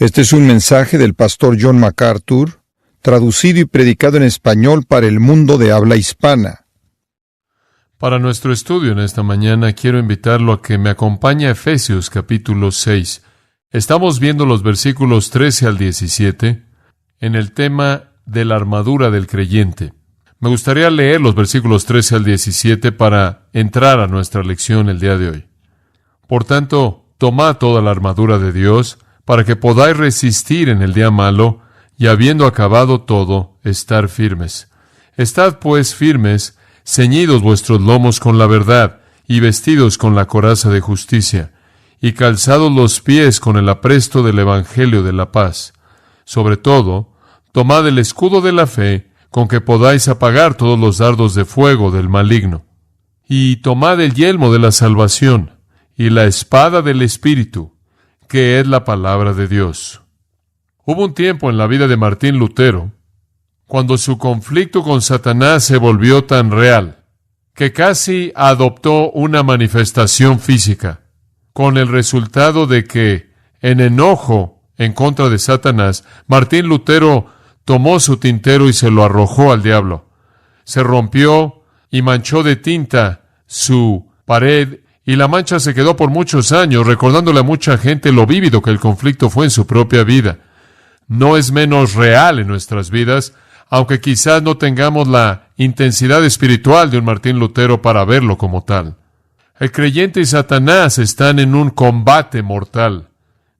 Este es un mensaje del pastor John MacArthur, traducido y predicado en español para el mundo de habla hispana. Para nuestro estudio en esta mañana, quiero invitarlo a que me acompañe a Efesios capítulo 6. Estamos viendo los versículos 13 al 17 en el tema de la armadura del creyente. Me gustaría leer los versículos 13 al 17 para entrar a nuestra lección el día de hoy. Por tanto, tomad toda la armadura de Dios, para que podáis resistir en el día malo, y habiendo acabado todo, estar firmes. Estad pues firmes, ceñidos vuestros lomos con la verdad, y vestidos con la coraza de justicia, y calzados los pies con el apresto del Evangelio de la paz. Sobre todo, tomad el escudo de la fe, con que podáis apagar todos los dardos de fuego del maligno. Y tomad el yelmo de la salvación, y la espada del Espíritu, que es la palabra de Dios. Hubo un tiempo en la vida de Martín Lutero, cuando su conflicto con Satanás se volvió tan real, que casi adoptó una manifestación física, con el resultado de que, en enojo en contra de Satanás, Martín Lutero tomó su tintero y se lo arrojó al diablo. Se rompió y manchó de tinta su pared, y la mancha se quedó por muchos años, recordándole a mucha gente lo vívido que el conflicto fue en su propia vida. No es menos real en nuestras vidas, aunque quizás no tengamos la intensidad espiritual de un Martín Lutero para verlo como tal. El creyente y Satanás están en un combate mortal.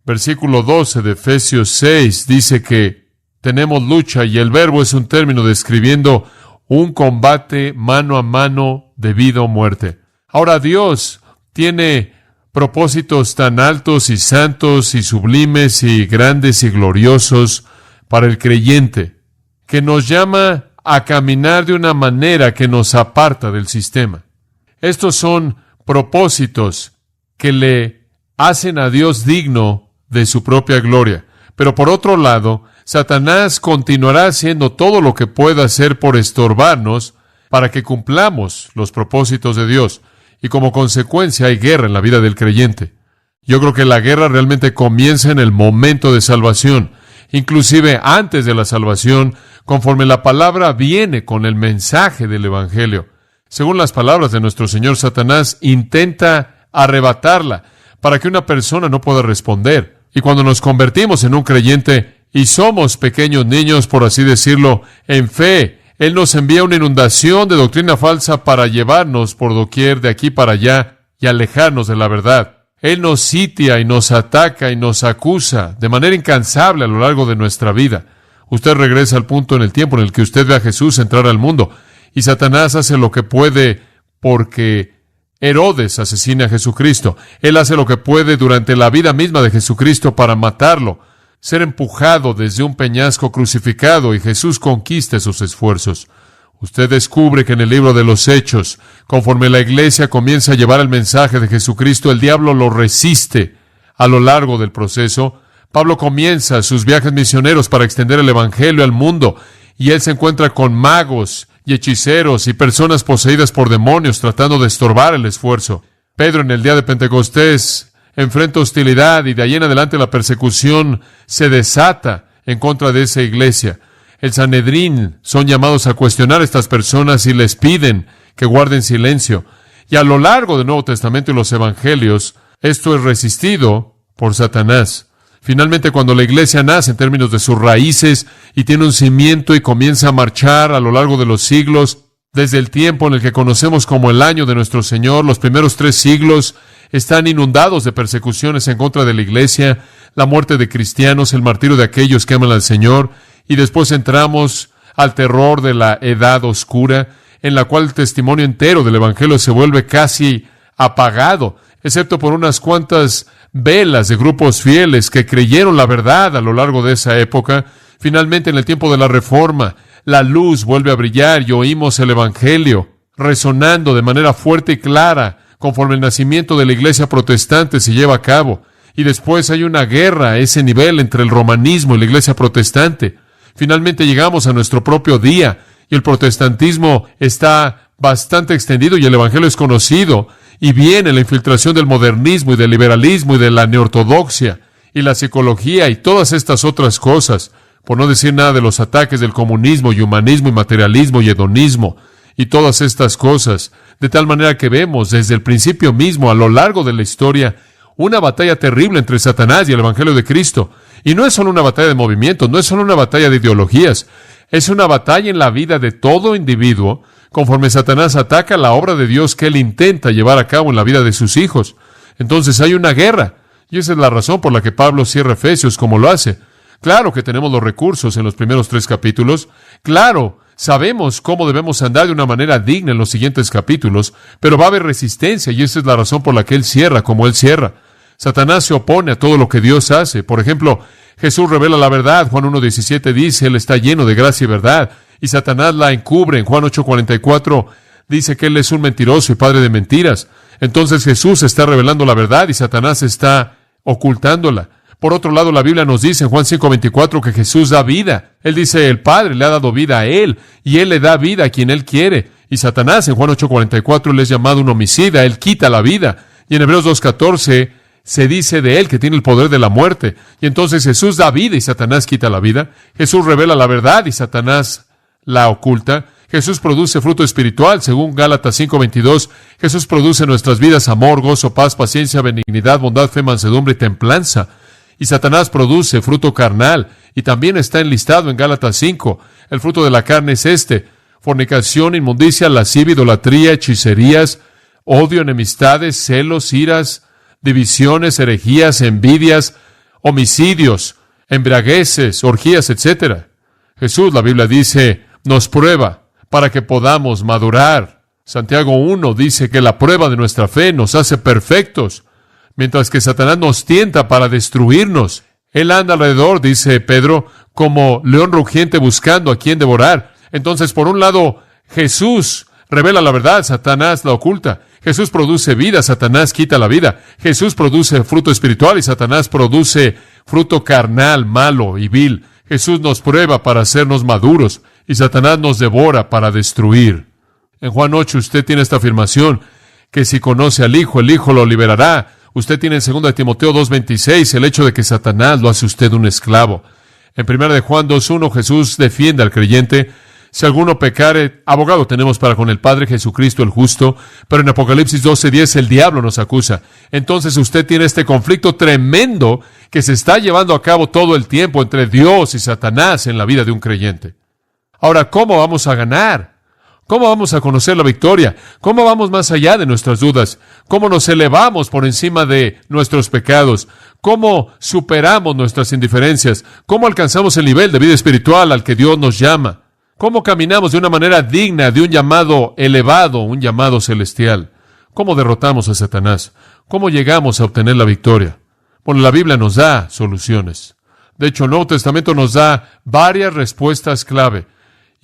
Versículo 12 de Efesios 6 dice que tenemos lucha, y el verbo es un término describiendo un combate mano a mano de vida o muerte. Ahora Dios tiene propósitos tan altos y santos y sublimes y grandes y gloriosos para el creyente, que nos llama a caminar de una manera que nos aparta del sistema. Estos son propósitos que le hacen a Dios digno de su propia gloria. Pero por otro lado, Satanás continuará haciendo todo lo que pueda hacer por estorbarnos para que cumplamos los propósitos de Dios. Y como consecuencia hay guerra en la vida del creyente. Yo creo que la guerra realmente comienza en el momento de salvación, inclusive antes de la salvación, conforme la palabra viene con el mensaje del Evangelio. Según las palabras de nuestro Señor, Satanás intenta arrebatarla para que una persona no pueda responder. Y cuando nos convertimos en un creyente y somos pequeños niños, por así decirlo, en fe, Él nos envía una inundación de doctrina falsa para llevarnos por doquier de aquí para allá y alejarnos de la verdad. Él nos sitia y nos ataca y nos acusa de manera incansable a lo largo de nuestra vida. Usted regresa al punto en el tiempo en el que usted ve a Jesús entrar al mundo, y Satanás hace lo que puede porque Herodes asesina a Jesucristo. Él hace lo que puede durante la vida misma de Jesucristo para matarlo, ser empujado desde un peñasco crucificado, y Jesús conquista sus esfuerzos. Usted descubre que en el libro de los Hechos, conforme la iglesia comienza a llevar el mensaje de Jesucristo, el diablo lo resiste a lo largo del proceso. Pablo comienza sus viajes misioneros para extender el evangelio al mundo, y él se encuentra con magos y hechiceros y personas poseídas por demonios tratando de estorbar el esfuerzo. Pedro, en el día de Pentecostés, enfrenta hostilidad, y de ahí en adelante la persecución se desata en contra de esa iglesia. El Sanedrín son llamados a cuestionar a estas personas y les piden que guarden silencio. Y a lo largo del Nuevo Testamento y los Evangelios, esto es resistido por Satanás. Finalmente, cuando la iglesia nace en términos de sus raíces y tiene un cimiento y comienza a marchar a lo largo de los siglos, desde el tiempo en el que conocemos como el año de nuestro Señor, los primeros 3 siglos están inundados de persecuciones en contra de la iglesia, la muerte de cristianos, el martirio de aquellos que aman al Señor, y después entramos al terror de la Edad Oscura, en la cual el testimonio entero del Evangelio se vuelve casi apagado, excepto por unas cuantas velas de grupos fieles que creyeron la verdad a lo largo de esa época. Finalmente, en el tiempo de la Reforma, la luz vuelve a brillar y oímos el Evangelio resonando de manera fuerte y clara conforme el nacimiento de la iglesia protestante se lleva a cabo. Y después hay una guerra a ese nivel entre el romanismo y la iglesia protestante. Finalmente llegamos a nuestro propio día y el protestantismo está bastante extendido y el evangelio es conocido, y viene la infiltración del modernismo y del liberalismo y de la neortodoxia, y la psicología y todas estas otras cosas, por no decir nada de los ataques del comunismo y humanismo y materialismo y hedonismo y todas estas cosas, de tal manera que vemos desde el principio mismo, a lo largo de la historia, una batalla terrible entre Satanás y el Evangelio de Cristo. Y no es solo una batalla de movimientos, no es solo una batalla de ideologías, es una batalla en la vida de todo individuo, conforme Satanás ataca la obra de Dios que él intenta llevar a cabo en la vida de sus hijos. Entonces hay una guerra, y esa es la razón por la que Pablo cierra Efesios como lo hace. Claro que tenemos los recursos en los primeros 3 capítulos, claro, sabemos cómo debemos andar de una manera digna en los siguientes capítulos, pero va a haber resistencia, y esa es la razón por la que él cierra como él cierra. Satanás se opone a todo lo que Dios hace. Por ejemplo, Jesús revela la verdad. Juan 1:17 dice, Él está lleno de gracia y verdad. Y Satanás la encubre. En Juan 8:44 dice que Él es un mentiroso y padre de mentiras. Entonces Jesús está revelando la verdad y Satanás está ocultándola. Por otro lado, la Biblia nos dice en Juan 5:24 que Jesús da vida. Él dice, el Padre le ha dado vida a Él y Él le da vida a quien Él quiere. Y Satanás en Juan 8:44 le es llamado un homicida. Él quita la vida. Y en Hebreos 2:14 se dice de Él que tiene el poder de la muerte. Y entonces Jesús da vida y Satanás quita la vida. Jesús revela la verdad y Satanás la oculta. Jesús produce fruto espiritual, según Gálatas 5:22. Jesús produce en nuestras vidas amor, gozo, paz, paciencia, benignidad, bondad, fe, mansedumbre y templanza. Y Satanás produce fruto carnal, y también está enlistado en Gálatas 5. El fruto de la carne es fornicación, inmundicia, lascivia, idolatría, hechicerías, odio, enemistades, celos, iras, divisiones, herejías, envidias, homicidios, embriagueces, orgías, etc. Jesús, la Biblia dice, nos prueba para que podamos madurar. Santiago 1 dice que la prueba de nuestra fe nos hace perfectos, mientras que Satanás nos tienta para destruirnos. Él anda alrededor, dice Pedro, como león rugiente buscando a quien devorar. Entonces, por un lado, Jesús revela la verdad, Satanás la oculta. Jesús produce vida, Satanás quita la vida. Jesús produce fruto espiritual y Satanás produce fruto carnal, malo y vil. Jesús nos prueba para hacernos maduros y Satanás nos devora para destruir. En Juan 8 usted tiene esta afirmación, que si conoce al Hijo, el Hijo lo liberará. Usted tiene en 2 Timoteo 2:26 el hecho de que Satanás lo hace usted un esclavo. En 1 de Juan 2:1 Jesús defiende al creyente. Si alguno pecare, abogado tenemos para con el Padre, Jesucristo el justo. Pero en Apocalipsis 12:10 el diablo nos acusa. Entonces usted tiene este conflicto tremendo que se está llevando a cabo todo el tiempo entre Dios y Satanás en la vida de un creyente. Ahora, ¿cómo vamos a ganar? ¿Cómo vamos a conocer la victoria? ¿Cómo vamos más allá de nuestras dudas? ¿Cómo nos elevamos por encima de nuestros pecados? ¿Cómo superamos nuestras indiferencias? ¿Cómo alcanzamos el nivel de vida espiritual al que Dios nos llama? ¿Cómo caminamos de una manera digna de un llamado elevado, un llamado celestial? ¿Cómo derrotamos a Satanás? ¿Cómo llegamos a obtener la victoria? Bueno, la Biblia nos da soluciones. De hecho, el Nuevo Testamento nos da varias respuestas clave.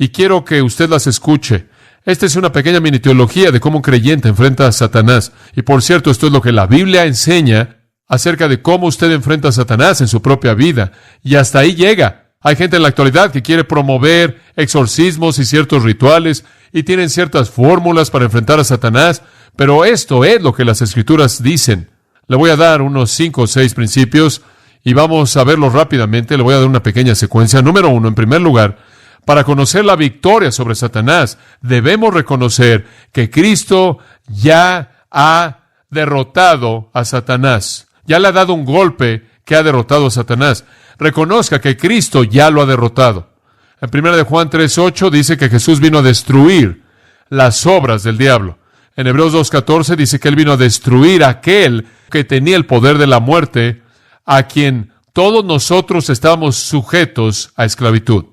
Y quiero que usted las escuche. Esta es una pequeña mini teología de cómo un creyente enfrenta a Satanás. Y por cierto, esto es lo que la Biblia enseña acerca de cómo usted enfrenta a Satanás en su propia vida. Y hasta ahí llega. Hay gente en la actualidad que quiere promover exorcismos y ciertos rituales y tienen ciertas fórmulas para enfrentar a Satanás, pero esto es lo que las Escrituras dicen. Le voy a dar unos 5 o 6 principios y vamos a verlos rápidamente. Le voy a dar una pequeña secuencia. Número 1, en primer lugar, para conocer la victoria sobre Satanás, debemos reconocer que Cristo ya ha derrotado a Satanás. Ya le ha dado un golpe que ha derrotado a Satanás. Reconozca que Cristo ya lo ha derrotado. En 1 de Juan 3:8 dice que Jesús vino a destruir las obras del diablo. En Hebreos 2:14 dice que Él vino a destruir a aquel que tenía el poder de la muerte, a quien todos nosotros estábamos sujetos a esclavitud.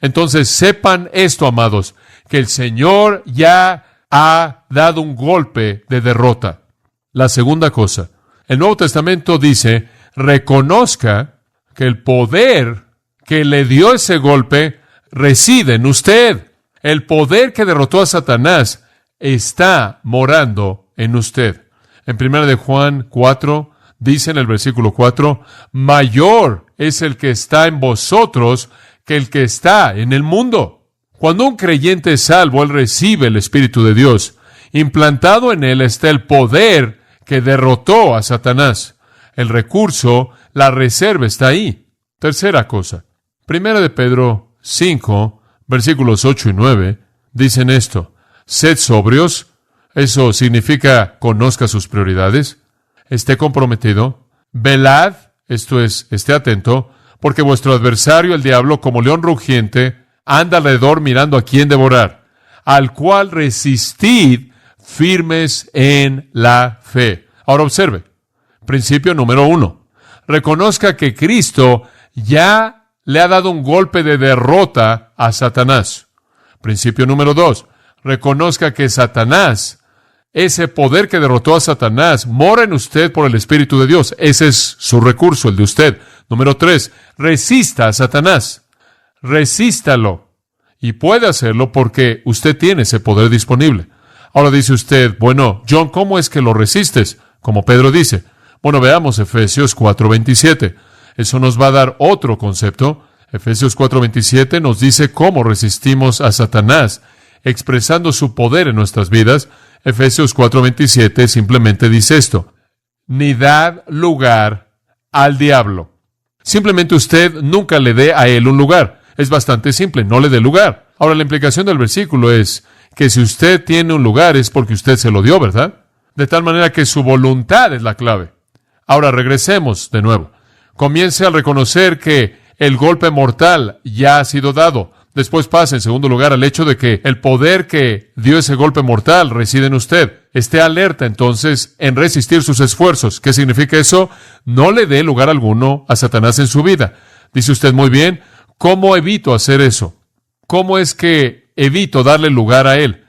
Entonces sepan esto, amados, que el Señor ya ha dado un golpe de derrota. La segunda cosa, el Nuevo Testamento dice, reconozca que el poder que le dio ese golpe reside en usted. El poder que derrotó a Satanás está morando en usted. En 1 de Juan 4, dice en el versículo 4, mayor es el que está en vosotros que el que está en el mundo. Cuando un creyente es salvo, él recibe el Espíritu de Dios. Implantado en él está el poder que derrotó a Satanás. El recurso, la reserva está ahí. Tercera cosa. Primera de Pedro 5, versículos 8 y 9, dicen esto. Sed sobrios. Eso significa conozca sus prioridades. Esté comprometido. Velad. Esto es, esté atento. Porque vuestro adversario, el diablo, como león rugiente, anda alrededor mirando a quién devorar. Al cual resistid firmes en la fe. Ahora observe. Principio número 1. Reconozca que Cristo ya le ha dado un golpe de derrota a Satanás. Principio número 2. Reconozca que Satanás, ese poder que derrotó a Satanás, mora en usted por el Espíritu de Dios. Ese es su recurso, el de usted. Número 3. Resista a Satanás. Resístalo. Y puede hacerlo porque usted tiene ese poder disponible. Ahora dice usted, bueno, John, ¿cómo es que lo resistes? Como Pedro dice. Bueno, veamos Efesios 4:27. Eso nos va a dar otro concepto. Efesios 4:27 nos dice cómo resistimos a Satanás, expresando su poder en nuestras vidas. Efesios 4:27 simplemente dice esto. Ni dad lugar al diablo. Simplemente usted nunca le dé a él un lugar. Es bastante simple, no le dé lugar. Ahora, la implicación del versículo es que si usted tiene un lugar es porque usted se lo dio, ¿verdad? De tal manera que su voluntad es la clave. Ahora, regresemos de nuevo. Comience al reconocer que el golpe mortal ya ha sido dado. Después pasa, en segundo lugar, al hecho de que el poder que dio ese golpe mortal reside en usted. Esté alerta, entonces, en resistir sus esfuerzos. ¿Qué significa eso? No le dé lugar alguno a Satanás en su vida. Dice usted, muy bien, ¿cómo evito hacer eso? ¿Cómo es que evito darle lugar a él?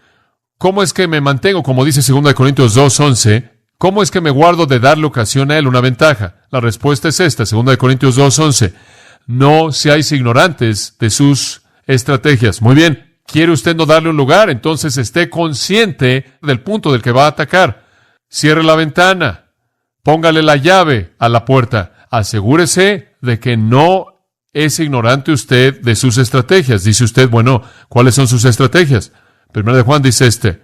¿Cómo es que me mantengo, como dice 2 Corintios 2:11, cómo es que me guardo de darle ocasión a él una ventaja? La respuesta es esta, 2 Corintios 2:11. No seáis ignorantes de sus estrategias. Muy bien, ¿quiere usted no darle un lugar? Entonces esté consciente del punto del que va a atacar. Cierre la ventana. Póngale la llave a la puerta. Asegúrese de que no es ignorante usted de sus estrategias. Dice usted, bueno, ¿cuáles son sus estrategias? Primera de Juan dice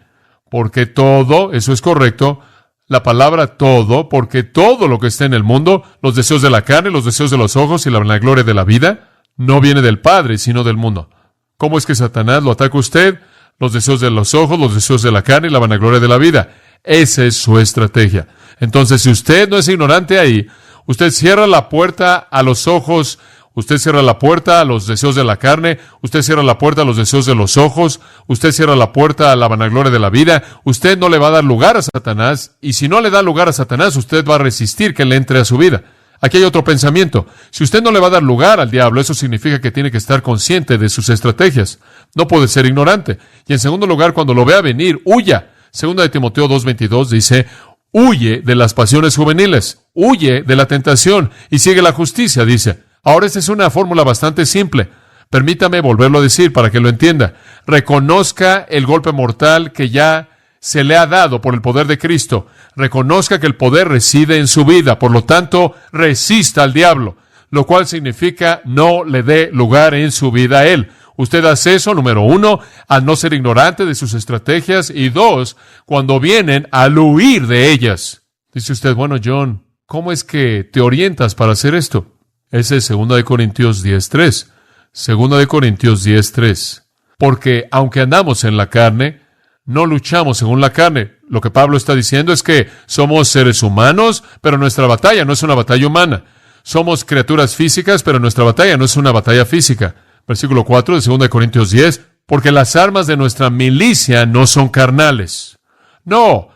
porque todo, eso es correcto, la palabra todo, porque todo lo que está en el mundo, los deseos de la carne, los deseos de los ojos y la vanagloria de la vida, no viene del Padre, sino del mundo. ¿Cómo es que Satanás lo ataca a usted? Los deseos de los ojos, los deseos de la carne y la vanagloria de la vida. Esa es su estrategia. Entonces, si usted no es ignorante ahí, usted cierra la puerta a los ojos, usted cierra la puerta a los deseos de la carne, usted cierra la puerta a los deseos de los ojos, usted cierra la puerta a la vanagloria de la vida, usted no le va a dar lugar a Satanás, y si no le da lugar a Satanás, usted va a resistir que le entre a su vida. Aquí hay otro pensamiento. Si usted no le va a dar lugar al diablo, eso significa que tiene que estar consciente de sus estrategias. No puede ser ignorante. Y en segundo lugar, cuando lo vea venir, huya. 2 Timoteo 2:22 dice, huye de las pasiones juveniles, huye de la tentación y sigue la justicia, dice. Ahora, esta es una fórmula bastante simple. Permítame volverlo a decir para que lo entienda. Reconozca el golpe mortal que ya se le ha dado por el poder de Cristo. Reconozca que el poder reside en su vida. Por lo tanto, resista al diablo, lo cual significa no le dé lugar en su vida a él. Usted hace eso, número 1, al no ser ignorante de sus estrategias, y 2, cuando vienen al huir de ellas. Dice usted, bueno, John, ¿cómo es que te orientas para hacer esto? Ese es 2 Corintios 10:3. 2 Corintios 10:3. Porque aunque andamos en la carne, no luchamos según la carne. Lo que Pablo está diciendo es que somos seres humanos, pero nuestra batalla no es una batalla humana. Somos criaturas físicas, pero nuestra batalla no es una batalla física. Versículo 4 de 2 Corintios 10. Porque las armas de nuestra milicia no son carnales. No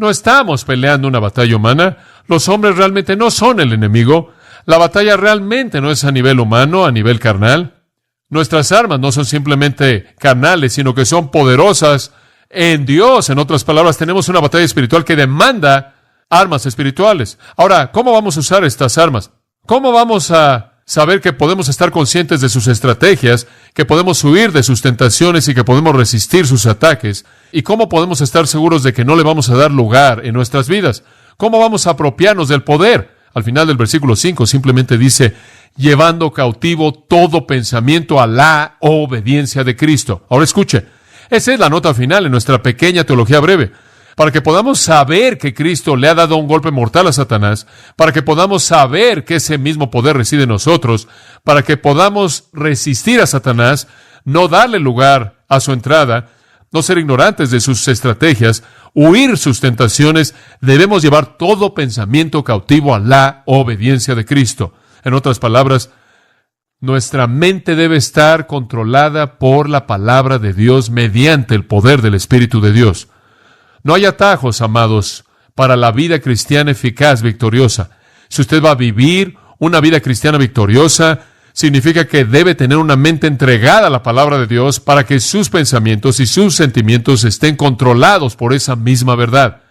estamos peleando una batalla humana. Los hombres realmente no son el enemigo. La batalla realmente no es a nivel humano, a nivel carnal. Nuestras armas no son simplemente carnales, sino que son poderosas en Dios. En otras palabras, tenemos una batalla espiritual que demanda armas espirituales. Ahora, ¿cómo vamos a usar estas armas? ¿Cómo vamos a saber que podemos estar conscientes de sus estrategias, que podemos huir de sus tentaciones y que podemos resistir sus ataques? ¿Y cómo podemos estar seguros de que no le vamos a dar lugar en nuestras vidas? ¿Cómo vamos a apropiarnos del poder? Al final del versículo 5 simplemente dice, llevando cautivo todo pensamiento a la obediencia de Cristo. Ahora escuche, esa es la nota final en nuestra pequeña teología breve. para que podamos saber que Cristo le ha dado un golpe mortal a Satanás, para que podamos saber que ese mismo poder reside en nosotros, para que podamos resistir a Satanás, no darle lugar a su entrada, no ser ignorantes de sus estrategias, huir sus tentaciones. Debemos llevar todo pensamiento cautivo a la obediencia de Cristo. En otras palabras, nuestra mente debe estar controlada por la palabra de Dios mediante el poder del Espíritu de Dios. No hay atajos, amados, para la vida cristiana eficaz, victoriosa. Si usted va a vivir una vida cristiana victoriosa, significa que debe tener una mente entregada a la palabra de Dios para que sus pensamientos y sus sentimientos estén controlados por esa misma verdad.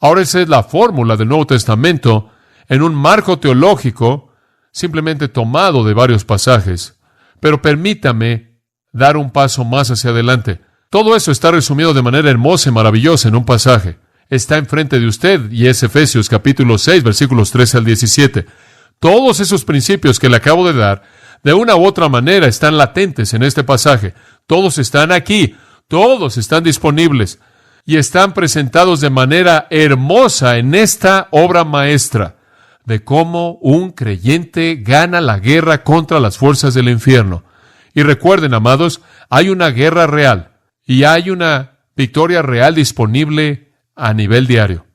Ahora esa es la fórmula del Nuevo Testamento en un marco teológico simplemente tomado de varios pasajes. Pero permítame dar un paso más hacia adelante. Todo eso está resumido de manera hermosa y maravillosa en un pasaje. Está enfrente de usted y es Efesios capítulo 6, versículos 13 al 17. Todos esos principios que le acabo de dar, de una u otra manera, están latentes en este pasaje. Todos están aquí, todos están disponibles y están presentados de manera hermosa en esta obra maestra de cómo un creyente gana la guerra contra las fuerzas del infierno. Y recuerden, amados, hay una guerra real y hay una victoria real disponible a nivel diario.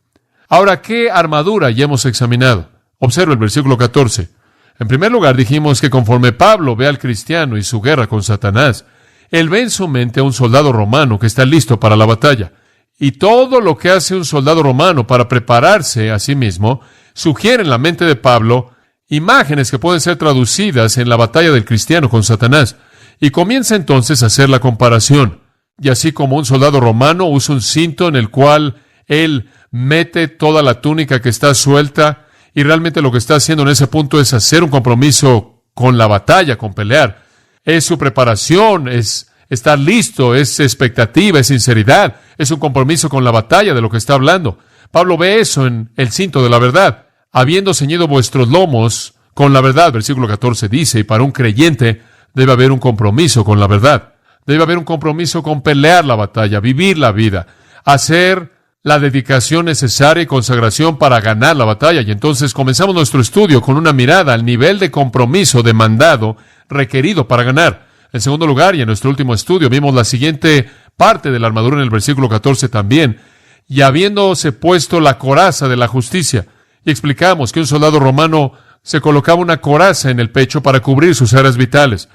Ahora, ¿qué armadura ya hemos examinado? Observa el versículo 14. En primer lugar, dijimos que conforme Pablo ve al cristiano y su guerra con Satanás, él ve en su mente a un soldado romano que está listo para la batalla. Y todo lo que hace un soldado romano para prepararse a sí mismo sugiere en la mente de Pablo imágenes que pueden ser traducidas en la batalla del cristiano con Satanás. Y comienza entonces a hacer la comparación. Y así como un soldado romano usa un cinto en el cual él mete toda la túnica que está suelta, y realmente lo que está haciendo en ese punto es hacer un compromiso con la batalla, con pelear. Es su preparación, es estar listo, es expectativa, es sinceridad, es un compromiso con la batalla de lo que está hablando. Pablo ve eso en el cinto de la verdad. Habiendo ceñido vuestros lomos con la verdad, versículo 14 dice, y para un creyente debe haber un compromiso con la verdad. Debe haber un compromiso con pelear la batalla, vivir la vida, hacer la dedicación necesaria y consagración para ganar la batalla. Y entonces comenzamos nuestro estudio con una mirada al nivel de compromiso demandado, requerido para ganar. En segundo lugar, y en nuestro último estudio, vimos la siguiente parte de la armadura en el versículo 14 también, y habiéndose puesto la coraza de la justicia. Y explicamos que un soldado romano se colocaba una coraza en el pecho para cubrir sus áreas vitales.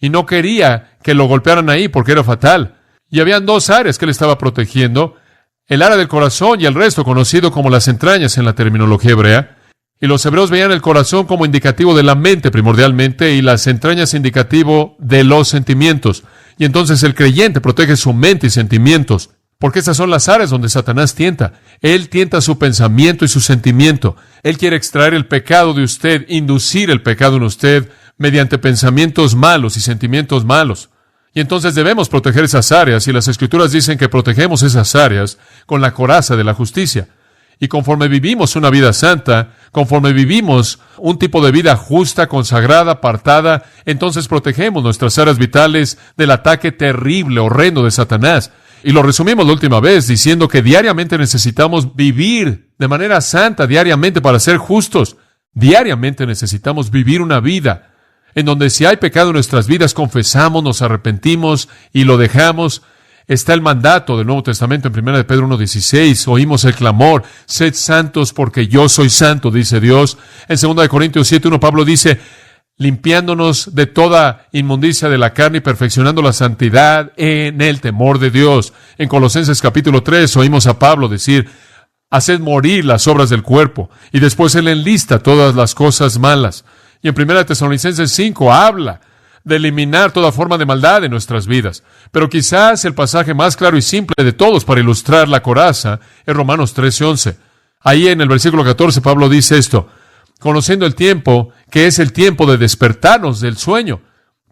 Y no quería que lo golpearan ahí porque era fatal. Y habían dos áreas que él estaba protegiendo: el área del corazón y el resto, conocido como las entrañas en la terminología hebrea. Y los hebreos veían el corazón como indicativo de la mente primordialmente y las entrañas indicativo de los sentimientos. Y entonces el creyente protege su mente y sentimientos, porque esas son las áreas donde Satanás tienta. Él tienta su pensamiento y su sentimiento. Él quiere extraer el pecado de usted, inducir el pecado en usted mediante pensamientos malos y sentimientos malos. Y entonces debemos proteger esas áreas, y las Escrituras dicen que protegemos esas áreas con la coraza de la justicia. Y conforme vivimos una vida santa, conforme vivimos un tipo de vida justa, consagrada, apartada, entonces protegemos nuestras áreas vitales del ataque terrible, horrendo de Satanás. Y lo resumimos la última vez diciendo que diariamente necesitamos vivir de manera santa, diariamente para ser justos. Diariamente necesitamos vivir una vida en donde si hay pecado en nuestras vidas, confesamos, nos arrepentimos y lo dejamos. Está el mandato del Nuevo Testamento en 1 de Pedro 1:16. Oímos el clamor: sed santos porque yo soy santo, dice Dios. En 2 de Corintios 7:1 Pablo dice: limpiándonos de toda inmundicia de la carne y perfeccionando la santidad en el temor de Dios. En Colosenses capítulo 3 oímos a Pablo decir: haced morir las obras del cuerpo. Y después él enlista todas las cosas malas. Y en 1 Tesalonicenses 5 habla de eliminar toda forma de maldad de nuestras vidas. Pero quizás el pasaje más claro y simple de todos para ilustrar la coraza es Romanos 13:11. Ahí en el versículo 14 Pablo dice esto: conociendo el tiempo, que es el tiempo de despertarnos del sueño,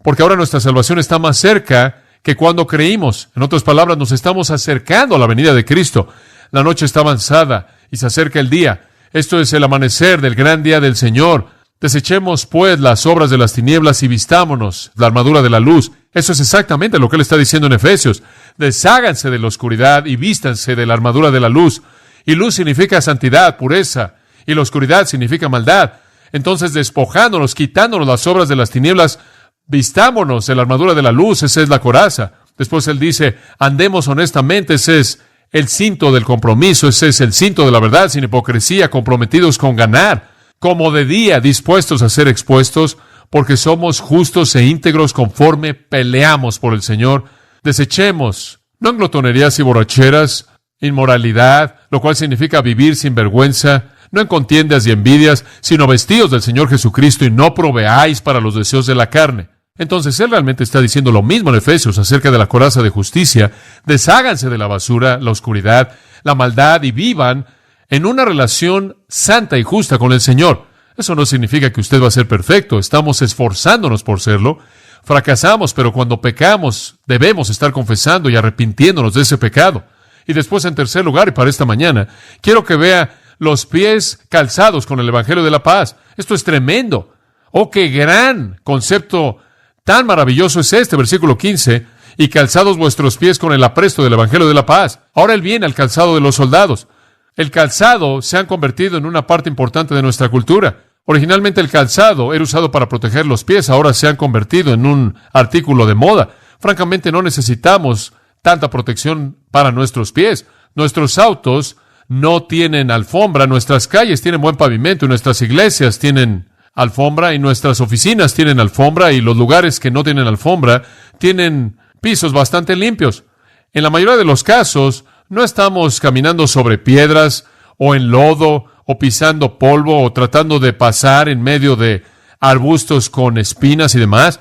porque ahora nuestra salvación está más cerca que cuando creímos. En otras palabras, nos estamos acercando a la venida de Cristo. La noche está avanzada y se acerca el día. Esto es el amanecer del gran día del Señor. Desechemos, pues, las obras de las tinieblas y vistámonos la armadura de la luz. Eso es exactamente lo que él está diciendo en Efesios. Desháganse de la oscuridad y vístanse de la armadura de la luz. Y luz significa santidad, pureza, y la oscuridad significa maldad. Entonces, despojándonos, quitándonos las obras de las tinieblas, vistámonos de la armadura de la luz. Esa es la coraza. Después él dice, andemos honestamente. Ese es el cinto del compromiso. Ese es el cinto de la verdad, sin hipocresía, comprometidos con ganar, como de día, dispuestos a ser expuestos, porque somos justos e íntegros conforme peleamos por el Señor. Desechemos, no en glotonerías y borracheras, inmoralidad, lo cual significa vivir sin vergüenza, no en contiendas y envidias, sino vestidos del Señor Jesucristo y no proveáis para los deseos de la carne. Entonces, él realmente está diciendo lo mismo en Efesios acerca de la coraza de justicia. Desháganse de la basura, la oscuridad, la maldad y vivan en una relación santa y justa con el Señor. Eso no significa que usted va a ser perfecto. Estamos esforzándonos por serlo. Fracasamos, pero cuando pecamos, debemos estar confesando y arrepintiéndonos de ese pecado. Y después, en tercer lugar, y para esta mañana, quiero que vea los pies calzados con el Evangelio de la paz. Esto es tremendo. ¡Oh, qué gran concepto tan maravilloso es este! Versículo 15, y calzados vuestros pies con el apresto del Evangelio de la paz. Ahora él viene al calzado de los soldados. El calzado se ha convertido en una parte importante de nuestra cultura. Originalmente el calzado era usado para proteger los pies, ahora se han convertido en un artículo de moda. Francamente, no necesitamos tanta protección para nuestros pies. Nuestros autos no tienen alfombra, nuestras calles tienen buen pavimento, y nuestras iglesias tienen alfombra, y nuestras oficinas tienen alfombra, y los lugares que no tienen alfombra tienen pisos bastante limpios. En la mayoría de los casos, no estamos caminando sobre piedras o en lodo o pisando polvo o tratando de pasar en medio de arbustos con espinas y demás.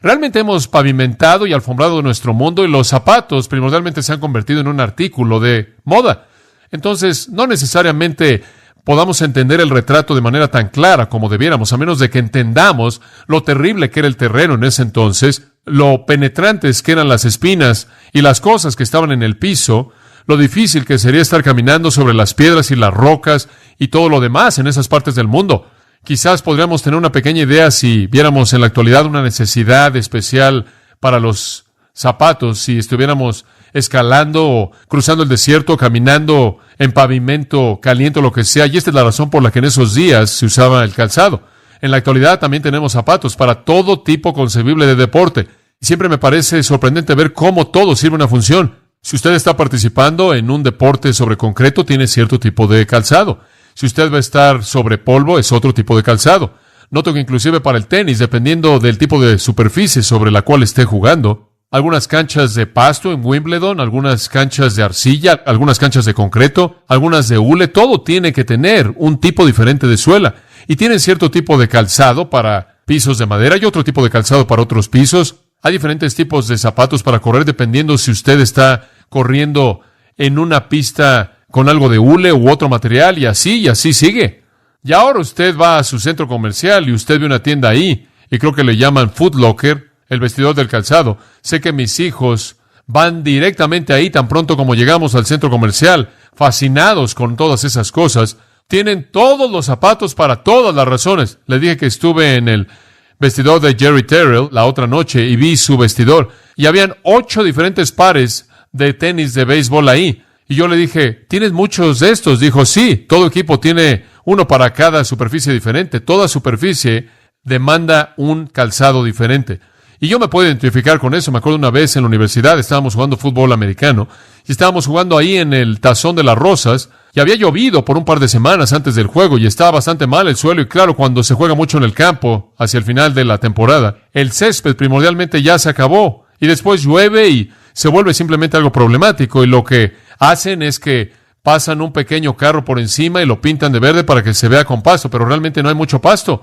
Realmente hemos pavimentado y alfombrado nuestro mundo, y los zapatos primordialmente se han convertido en un artículo de moda. Entonces, no necesariamente podamos entender el retrato de manera tan clara como debiéramos, a menos de que entendamos lo terrible que era el terreno en ese entonces, lo penetrantes que eran las espinas y las cosas que estaban en el piso, lo difícil que sería estar caminando sobre las piedras y las rocas y todo lo demás en esas partes del mundo. Quizás podríamos tener una pequeña idea si viéramos en la actualidad una necesidad especial para los zapatos, si estuviéramos escalando o cruzando el desierto, caminando en pavimento caliente o lo que sea. Y esta es la razón por la que en esos días se usaba el calzado. En la actualidad también tenemos zapatos para todo tipo concebible de deporte. Y siempre me parece sorprendente ver cómo todo sirve una función. Si usted está participando en un deporte sobre concreto, tiene cierto tipo de calzado. Si usted va a estar sobre polvo, es otro tipo de calzado. Noto que inclusive para el tenis, dependiendo del tipo de superficie sobre la cual esté jugando, algunas canchas de pasto en Wimbledon, algunas canchas de arcilla, algunas canchas de concreto, algunas de hule, todo tiene que tener un tipo diferente de suela. Y tienen cierto tipo de calzado para pisos de madera y otro tipo de calzado para otros pisos. Hay diferentes tipos de zapatos para correr dependiendo si usted está corriendo en una pista con algo de hule u otro material, y así sigue. Y ahora usted va a su centro comercial y usted ve una tienda ahí, y creo que le llaman Foot Locker, el vestidor del calzado. Sé que mis hijos van directamente ahí tan pronto como llegamos al centro comercial, fascinados con todas esas cosas. Tienen todos los zapatos para todas las razones. Le dije que estuve en el vestidor de Jerry Terrell la otra noche y vi su vestidor, y habían 8 diferentes pares de tenis de béisbol ahí. Y yo le dije, ¿tienes muchos de estos? Dijo, sí, todo equipo tiene uno para cada superficie diferente. Toda superficie demanda un calzado diferente. Y yo me puedo identificar con eso. Me acuerdo una vez en la universidad, estábamos jugando fútbol americano, y estábamos jugando ahí en el Tazón de las Rosas, y había llovido por un par de semanas antes del juego, y estaba bastante mal el suelo, y claro, cuando se juega mucho en el campo, hacia el final de la temporada, el césped primordialmente ya se acabó, y después llueve y se vuelve simplemente algo problemático, y lo que hacen es que pasan un pequeño carro por encima y lo pintan de verde para que se vea con pasto, pero realmente no hay mucho pasto.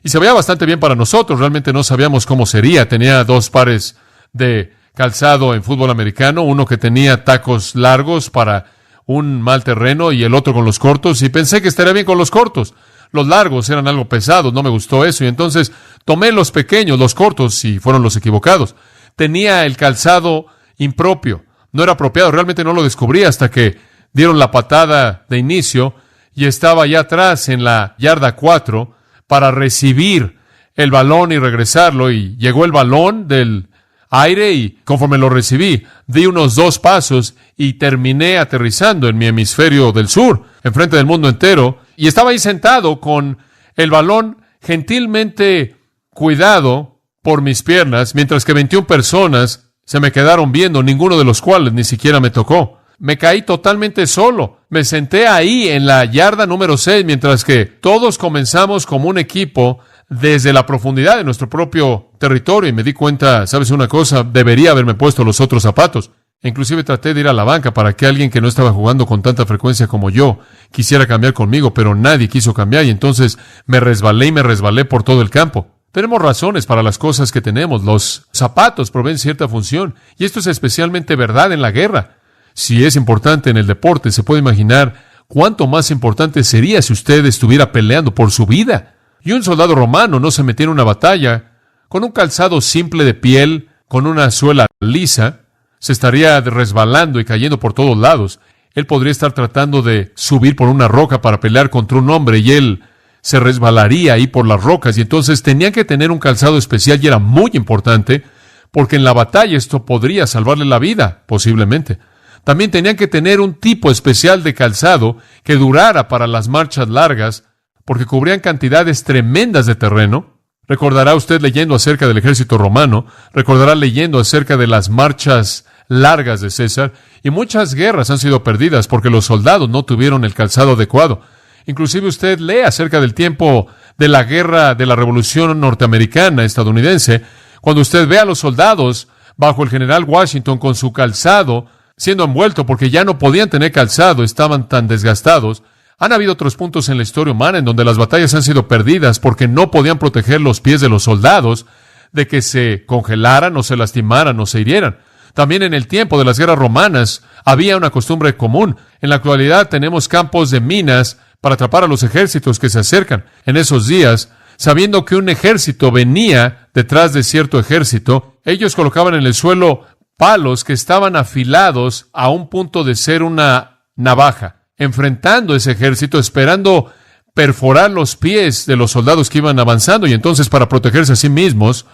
Y se veía bastante bien para nosotros, realmente no sabíamos cómo sería. Tenía 2 pares de calzado en fútbol americano, uno que tenía tacos largos para un mal terreno y el otro con los cortos, y pensé que estaría bien con los cortos. Los largos eran algo pesados, no me gustó eso, y entonces tomé los pequeños, los cortos, y fueron los equivocados. Tenía el calzado impropio, no era apropiado, realmente no lo descubrí hasta que dieron la patada de inicio y estaba allá atrás en la yarda 4 para recibir el balón y regresarlo, y llegó el balón del aire y conforme lo recibí, di unos 2 pasos y terminé aterrizando en mi hemisferio del sur, enfrente del mundo entero, y estaba ahí sentado con el balón gentilmente cuidado por mis piernas, mientras que 21 personas se me quedaron viendo, ninguno de los cuales ni siquiera me tocó. Me caí totalmente solo. Me senté ahí en la yarda número 6, mientras que todos comenzamos como un equipo desde la profundidad de nuestro propio territorio, y me di cuenta, ¿sabes una cosa? Debería haberme puesto los otros zapatos. Inclusive traté de ir a la banca para que alguien que no estaba jugando con tanta frecuencia como yo quisiera cambiar conmigo, pero nadie quiso cambiar, y entonces me resbalé por todo el campo. Tenemos razones para las cosas que tenemos. Los zapatos proveen cierta función, y esto es especialmente verdad en la guerra. Si es importante en el deporte, se puede imaginar cuánto más importante sería si usted estuviera peleando por su vida. Y un soldado romano no se metía en una batalla con un calzado simple de piel, con una suela lisa. Se estaría resbalando y cayendo por todos lados. Él podría estar tratando de subir por una roca para pelear contra un hombre, y él se resbalaría ahí por las rocas, y entonces tenía que tener un calzado especial, y era muy importante, porque en la batalla esto podría salvarle la vida, posiblemente. También tenían que tener un tipo especial de calzado que durara para las marchas largas, porque cubrían cantidades tremendas de terreno. Recordará usted leyendo acerca del ejército romano, recordará leyendo acerca de las marchas largas de César, y muchas guerras han sido perdidas porque los soldados no tuvieron el calzado adecuado. Inclusive usted lee acerca del tiempo de la guerra de la Revolución norteamericana, estadounidense, cuando usted ve a los soldados bajo el general Washington con su calzado siendo envuelto porque ya no podían tener calzado, estaban tan desgastados. Han habido otros puntos en la historia humana en donde las batallas han sido perdidas porque no podían proteger los pies de los soldados de que se congelaran o se lastimaran o se hirieran. También en el tiempo de las guerras romanas había una costumbre común. En la actualidad tenemos campos de minas para atrapar a los ejércitos que se acercan. En esos días, sabiendo que un ejército venía detrás de cierto ejército, ellos colocaban en el suelo palos que estaban afilados a un punto de ser una navaja, enfrentando ese ejército, esperando perforar los pies de los soldados que iban avanzando. Y entonces, para protegerse a sí mismos,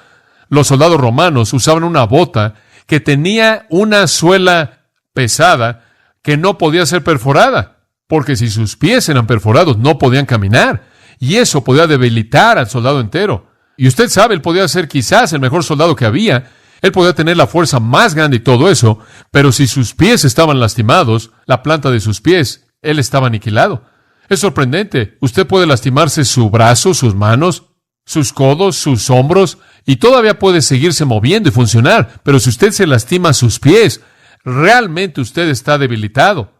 los soldados romanos usaban una bota que tenía una suela pesada que no podía ser perforada, porque si sus pies eran perforados no podían caminar, y eso podía debilitar al soldado entero. Y usted sabe, él podía ser quizás el mejor soldado que había, él podía tener la fuerza más grande y todo eso, pero si sus pies estaban lastimados, la planta de sus pies, él estaba aniquilado. Es sorprendente. Usted puede lastimarse su brazo, sus manos, sus codos, sus hombros, y todavía puede seguirse moviendo y funcionar, pero si usted se lastima sus pies, realmente usted está debilitado.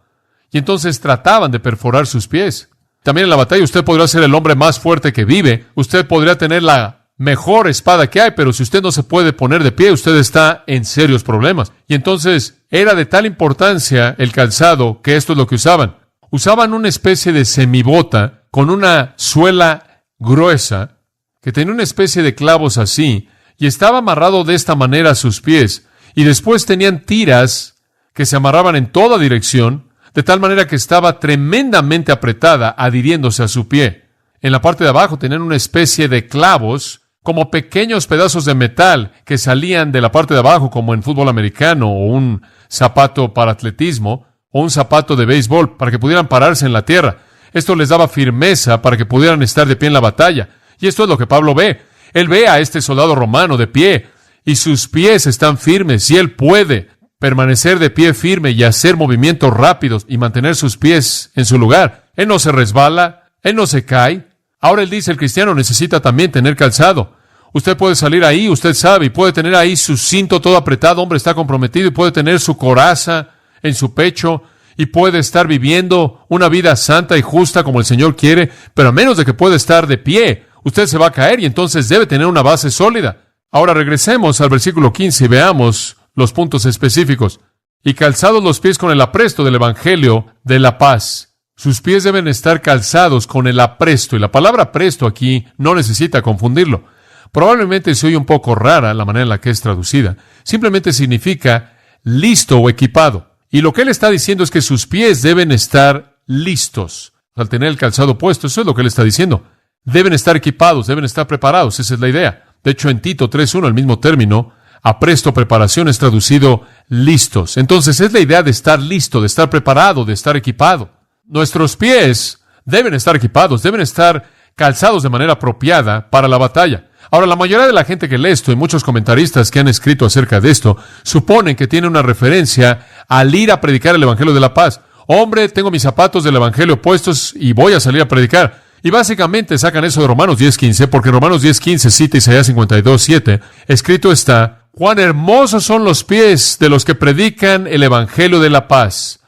Y entonces trataban de perforar sus pies. También en la batalla usted podría ser el hombre más fuerte que vive, usted podría tener la mejor espada que hay, pero si usted no se puede poner de pie, usted está en serios problemas. Y entonces era de tal importancia el calzado que esto es lo que usaban. Usaban una especie de semibota con una suela gruesa que tenía una especie de clavos así, y estaba amarrado de esta manera a sus pies, y después tenían tiras que se amarraban en toda dirección, de tal manera que estaba tremendamente apretada, adhiriéndose a su pie. En la parte de abajo tenían una especie de clavos, como pequeños pedazos de metal que salían de la parte de abajo, como en fútbol americano, o un zapato para atletismo, o un zapato de béisbol, para que pudieran pararse en la tierra. Esto les daba firmeza para que pudieran estar de pie en la batalla. Y esto es lo que Pablo ve. Él ve a este soldado romano de pie, y sus pies están firmes, y él puede permanecer de pie firme y hacer movimientos rápidos y mantener sus pies en su lugar. Él no se resbala, él no se cae. Ahora él dice, el cristiano necesita también tener calzado. Usted puede salir ahí, usted sabe, y puede tener ahí su cinto todo apretado, hombre, está comprometido, y puede tener su coraza en su pecho, y puede estar viviendo una vida santa y justa como el Señor quiere, pero a menos de que pueda estar de pie, usted se va a caer, y entonces debe tener una base sólida. Ahora regresemos al versículo 15 y veamos los puntos específicos. Y calzados los pies con el apresto del evangelio de la paz. Sus pies deben estar calzados con el apresto, y la palabra apresto aquí no necesita confundirlo. Probablemente se oye un poco rara la manera en la que es traducida. Simplemente significa listo o equipado. Y lo que él está diciendo es que sus pies deben estar listos. Al tener el calzado puesto, eso es lo que él está diciendo. Deben estar equipados, deben estar preparados, esa es la idea. De hecho, en Tito 3:1, el mismo término, Apresto, preparación es traducido listos. Entonces es la idea de estar listo, de estar preparado, de estar equipado. Nuestros pies deben estar equipados, deben estar calzados de manera apropiada para la batalla. Ahora, la mayoría de la gente que lee esto y muchos comentaristas que han escrito acerca de esto suponen que tiene una referencia al ir a predicar el Evangelio de la paz. Hombre, tengo mis zapatos del Evangelio puestos y voy a salir a predicar. Y básicamente sacan eso de Romanos 10:15, porque Romanos 10:15 cita Isaías 52:7. Escrito está: cuán hermosos son los pies de los que predican el Evangelio de la paz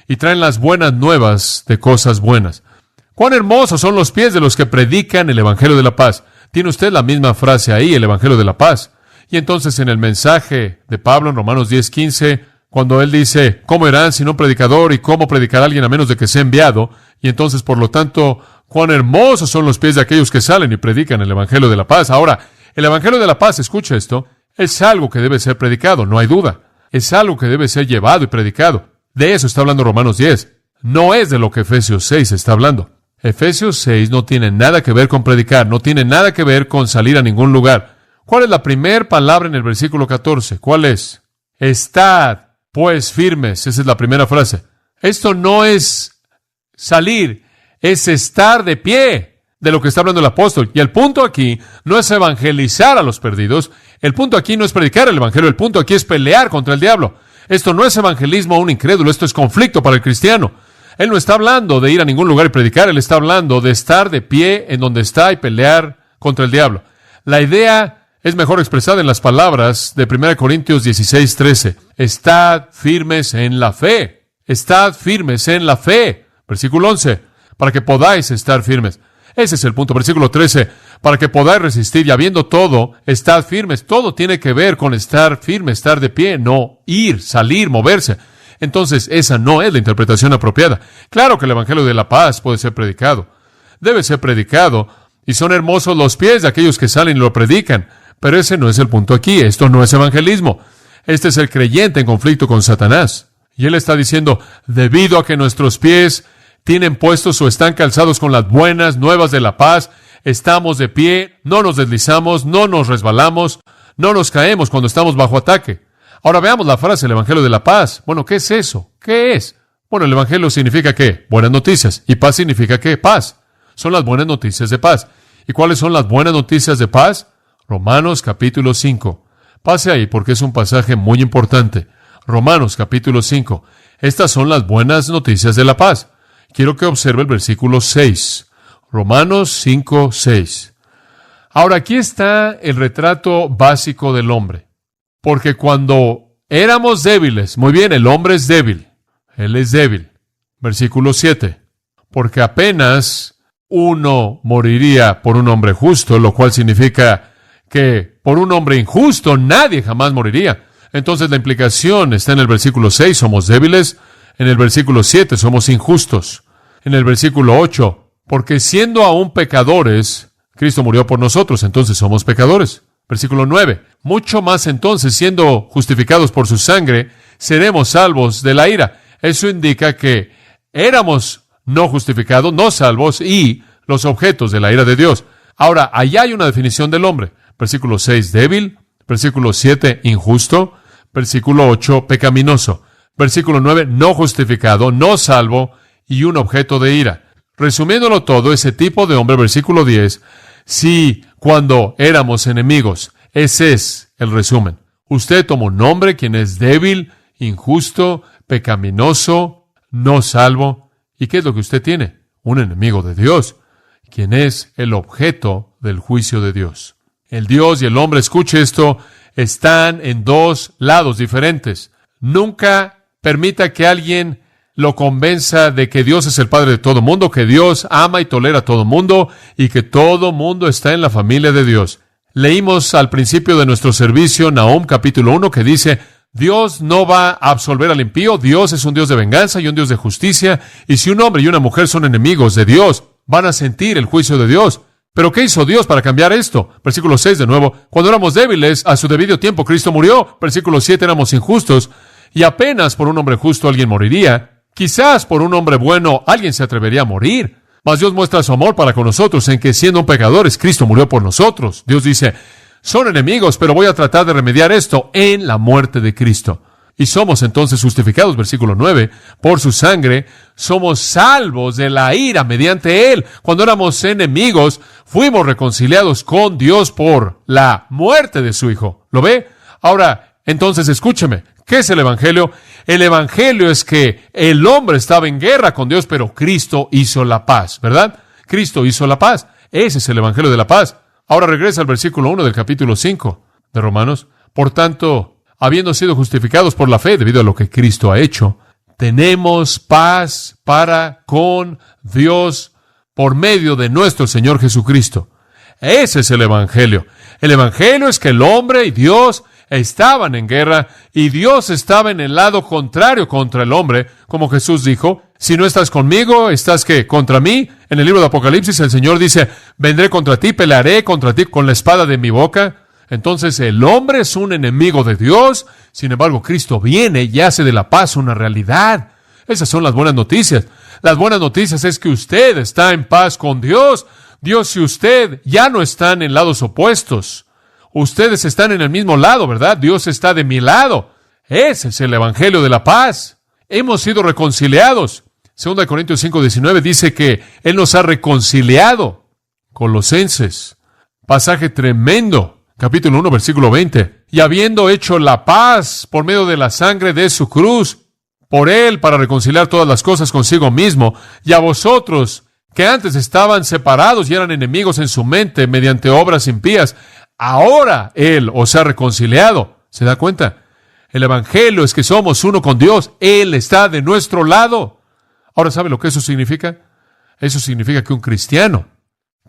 y traen las buenas nuevas de cosas buenas. Cuán hermosos son los pies de los que predican el Evangelio de la paz. Tiene usted la misma frase ahí, el Evangelio de la paz. Y entonces en el mensaje de Pablo en Romanos 10:15, cuando él dice, ¿cómo irán sin un predicador y cómo predicará alguien a menos de que sea enviado? Y entonces, por lo tanto, cuán hermosos son los pies de aquellos que salen y predican el Evangelio de la paz. Ahora, el Evangelio de la paz, escucha esto, es algo que debe ser predicado, no hay duda. Es algo que debe ser llevado y predicado. De eso está hablando Romanos 10. No es de lo que Efesios 6 está hablando. Efesios 6 no tiene nada que ver con predicar, no tiene nada que ver con salir a ningún lugar. ¿Cuál es la primera palabra en el versículo 14? ¿Cuál es? Estad, pues, firmes. Esa es la primera frase. Esto no es salir, es estar de pie, de lo que está hablando el apóstol. Y el punto aquí no es evangelizar a los perdidos. El punto aquí no es predicar el evangelio. El punto aquí es pelear contra el diablo. Esto no es evangelismo a un incrédulo. Esto es conflicto para el cristiano. Él no está hablando de ir a ningún lugar y predicar. Él está hablando de estar de pie en donde está y pelear contra el diablo. La idea es mejor expresada en las palabras de 1 Corintios 16:13. Estad firmes en la fe. Estad firmes en la fe. Versículo 11. Para que podáis estar firmes. Ese es el punto. Versículo 13. Para que podáis resistir y habiendo todo, estad firmes. Todo tiene que ver con estar firme, estar de pie, no ir, salir, moverse. Entonces, esa no es la interpretación apropiada. Claro que el Evangelio de la paz puede ser predicado. Debe ser predicado. Y son hermosos los pies de aquellos que salen y lo predican. Pero ese no es el punto aquí. Esto no es evangelismo. Este es el creyente en conflicto con Satanás. Y él está diciendo, debido a que nuestros pies tienen puestos o están calzados con las buenas nuevas de la paz, estamos de pie, no nos deslizamos, no nos resbalamos, no nos caemos cuando estamos bajo ataque. Ahora veamos la frase, el Evangelio de la paz. Bueno, ¿qué es eso? ¿Qué es? Bueno, el Evangelio significa ¿qué? Buenas noticias. ¿Y paz significa qué? Paz. Son las buenas noticias de paz. ¿Y cuáles son las buenas noticias de paz? Romanos capítulo 5. Pase ahí porque es un pasaje muy importante. Romanos capítulo 5. Estas son las buenas noticias de la paz. Quiero que observe el versículo 6. Romanos 5:6. Ahora, aquí está el retrato básico del hombre. Porque cuando éramos débiles, muy bien, el hombre es débil. Él es débil. Versículo 7. Porque apenas uno moriría por un hombre justo, lo cual significa que por un hombre injusto nadie jamás moriría. Entonces la implicación está en el versículo 6, somos débiles. En el versículo 7, somos injustos. En el versículo 8, porque siendo aún pecadores, Cristo murió por nosotros, entonces somos pecadores. Versículo 9, mucho más entonces, siendo justificados por su sangre, seremos salvos de la ira. Eso indica que éramos no justificados, no salvos y los objetos de la ira de Dios. Ahora, allá hay una definición del hombre. Versículo 6, débil. Versículo 7, injusto. Versículo 8, pecaminoso. Versículo 9, no justificado, no salvo y un objeto de ira. Resumiéndolo todo, ese tipo de hombre, versículo 10, sí, cuando éramos enemigos. Ese es el resumen. Usted toma un hombre quien es débil, injusto, pecaminoso, no salvo. ¿Y qué es lo que usted tiene? Un enemigo de Dios, quien es el objeto del juicio de Dios. El Dios y el hombre, escuche esto, están en dos lados diferentes. Nunca permita que alguien lo convenza de que Dios es el Padre de todo mundo, que Dios ama y tolera a todo mundo y que todo mundo está en la familia de Dios. Leímos al principio de nuestro servicio Nahum capítulo 1 que dice, Dios no va a absolver al impío, Dios es un Dios de venganza y un Dios de justicia, y si un hombre y una mujer son enemigos de Dios, van a sentir el juicio de Dios. ¿Pero qué hizo Dios para cambiar esto? Versículo 6 de nuevo, cuando éramos débiles, a su debido tiempo Cristo murió. Versículo 7, éramos injustos, y apenas por un hombre justo alguien moriría. Quizás por un hombre bueno alguien se atrevería a morir. Mas Dios muestra su amor para con nosotros en que siendo pecadores, Cristo murió por nosotros. Dios dice, son enemigos, pero voy a tratar de remediar esto en la muerte de Cristo. Y somos entonces justificados, versículo 9, por su sangre, somos salvos de la ira mediante Él. Cuando éramos enemigos, fuimos reconciliados con Dios por la muerte de su Hijo. ¿Lo ve? Ahora, entonces escúcheme. ¿Qué es el Evangelio? El Evangelio es que el hombre estaba en guerra con Dios, pero Cristo hizo la paz, ¿verdad? Cristo hizo la paz. Ese es el Evangelio de la paz. Ahora regresa al versículo 1 del capítulo 5 de Romanos. Por tanto, habiendo sido justificados por la fe debido a lo que Cristo ha hecho, tenemos paz para con Dios por medio de nuestro Señor Jesucristo. Ese es el Evangelio. El Evangelio es que el hombre y Dios estaban en guerra y Dios estaba en el lado contrario contra el hombre, como Jesús dijo, si no estás conmigo, ¿estás qué? ¿Contra mí? En el libro de Apocalipsis el Señor dice, vendré contra ti, pelearé contra ti con la espada de mi boca. Entonces el hombre es un enemigo de Dios, sin embargo Cristo viene y hace de la paz una realidad. Esas son las buenas noticias. Las buenas noticias es que usted está en paz con Dios. Dios y usted ya no están en lados opuestos. Ustedes están en el mismo lado, ¿verdad? Dios está de mi lado. Ese es el Evangelio de la paz. Hemos sido reconciliados. 2 Corintios 5:19 dice que Él nos ha reconciliado. Colosenses, pasaje tremendo. Capítulo 1, versículo 20. Y habiendo hecho la paz por medio de la sangre de su cruz, por Él para reconciliar todas las cosas consigo mismo, y a vosotros, que antes estaban separados y eran enemigos en su mente mediante obras impías, ahora Él os ha reconciliado. ¿Se da cuenta? El Evangelio es que somos uno con Dios. Él está de nuestro lado. Ahora, ¿sabe lo que eso significa? Eso significa que un cristiano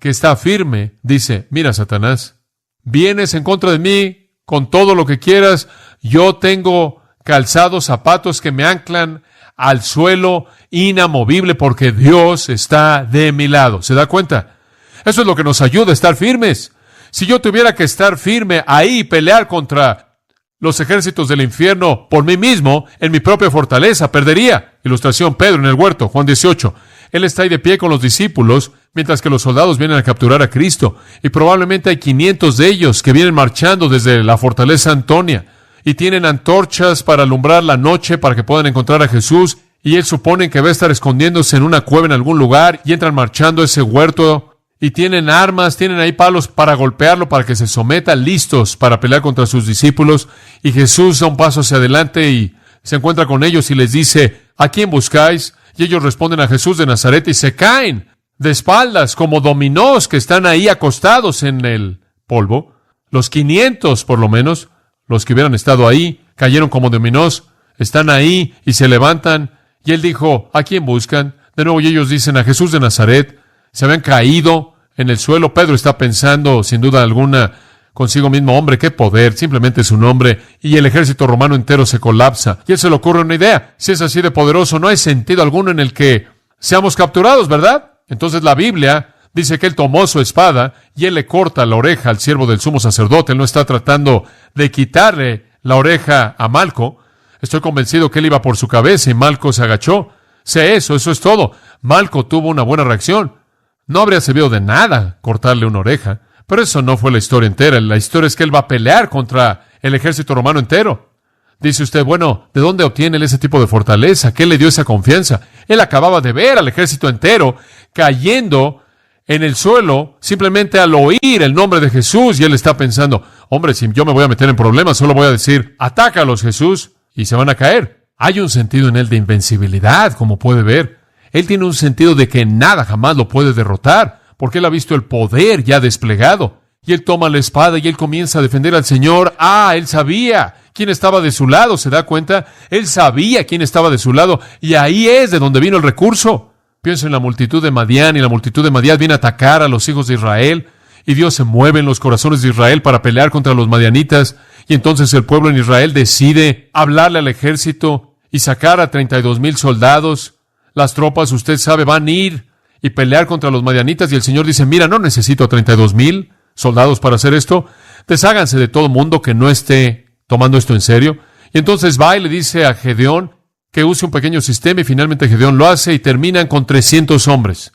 que está firme dice, mira, Satanás, vienes en contra de mí con todo lo que quieras. Yo tengo calzados, zapatos que me anclan al suelo inamovible porque Dios está de mi lado. ¿Se da cuenta? Eso es lo que nos ayuda a estar firmes. Si yo tuviera que estar firme ahí y pelear contra los ejércitos del infierno por mí mismo, en mi propia fortaleza, perdería. Ilustración, Pedro en el huerto, Juan 18. Él está ahí de pie con los discípulos, mientras que los soldados vienen a capturar a Cristo. Y probablemente hay 500 de ellos que vienen marchando desde la fortaleza Antonia. Y tienen antorchas para alumbrar la noche para que puedan encontrar a Jesús. Y él supone que va a estar escondiéndose en una cueva en algún lugar. Y entran marchando a ese huerto. Y tienen armas, tienen ahí palos para golpearlo, para que se someta, listos para pelear contra sus discípulos. Y Jesús da un paso hacia adelante y se encuentra con ellos y les dice, ¿a quién buscáis? Y ellos responden a Jesús de Nazaret y se caen de espaldas como dominós que están ahí acostados en el polvo. Los 500, por lo menos, los que hubieran estado ahí, cayeron como dominós, están ahí y se levantan. Y él dijo, ¿a quién buscan? De nuevo, y ellos dicen, a Jesús de Nazaret. Se habían caído en el suelo. Pedro está pensando, sin duda alguna, consigo mismo, hombre, qué poder, simplemente es un hombre, y el ejército romano entero se colapsa. Y a él se le ocurre una idea. Si es así de poderoso, no hay sentido alguno en el que seamos capturados, ¿verdad? Entonces la Biblia dice que él tomó su espada y él le corta la oreja al siervo del sumo sacerdote. Él no está tratando de quitarle la oreja a Malco. Estoy convencido que él iba por su cabeza y Malco se agachó. Sé eso es todo. Malco tuvo una buena reacción. No habría servido de nada cortarle una oreja, pero eso no fue la historia entera. La historia es que él va a pelear contra el ejército romano entero. Dice usted, bueno, ¿de dónde obtiene él ese tipo de fortaleza? ¿Qué le dio esa confianza? Él acababa de ver al ejército entero cayendo en el suelo simplemente al oír el nombre de Jesús, y él está pensando, hombre, si yo me voy a meter en problemas, solo voy a decir, atácalos, Jesús, y se van a caer. Hay un sentido en él de invencibilidad, como puede ver. Él tiene un sentido de que nada jamás lo puede derrotar, porque él ha visto el poder ya desplegado. Y él toma la espada y él comienza a defender al Señor. Él sabía quién estaba de su lado, ¿se da cuenta? Él sabía quién estaba de su lado, y ahí es de donde vino el recurso. Pienso en la multitud de Madián, y la multitud de Madián viene a atacar a los hijos de Israel, y Dios se mueve en los corazones de Israel para pelear contra los madianitas, y entonces el pueblo en Israel decide hablarle al ejército y sacar a 32,000 soldados. Las tropas, usted sabe, van a ir y pelear contra los madianitas, y el Señor dice, mira, no necesito a 32,000 soldados para hacer esto. Desháganse de todo mundo que no esté tomando esto en serio. Y entonces va y le dice a Gedeón que use un pequeño sistema, y finalmente Gedeón lo hace y terminan con 300 hombres.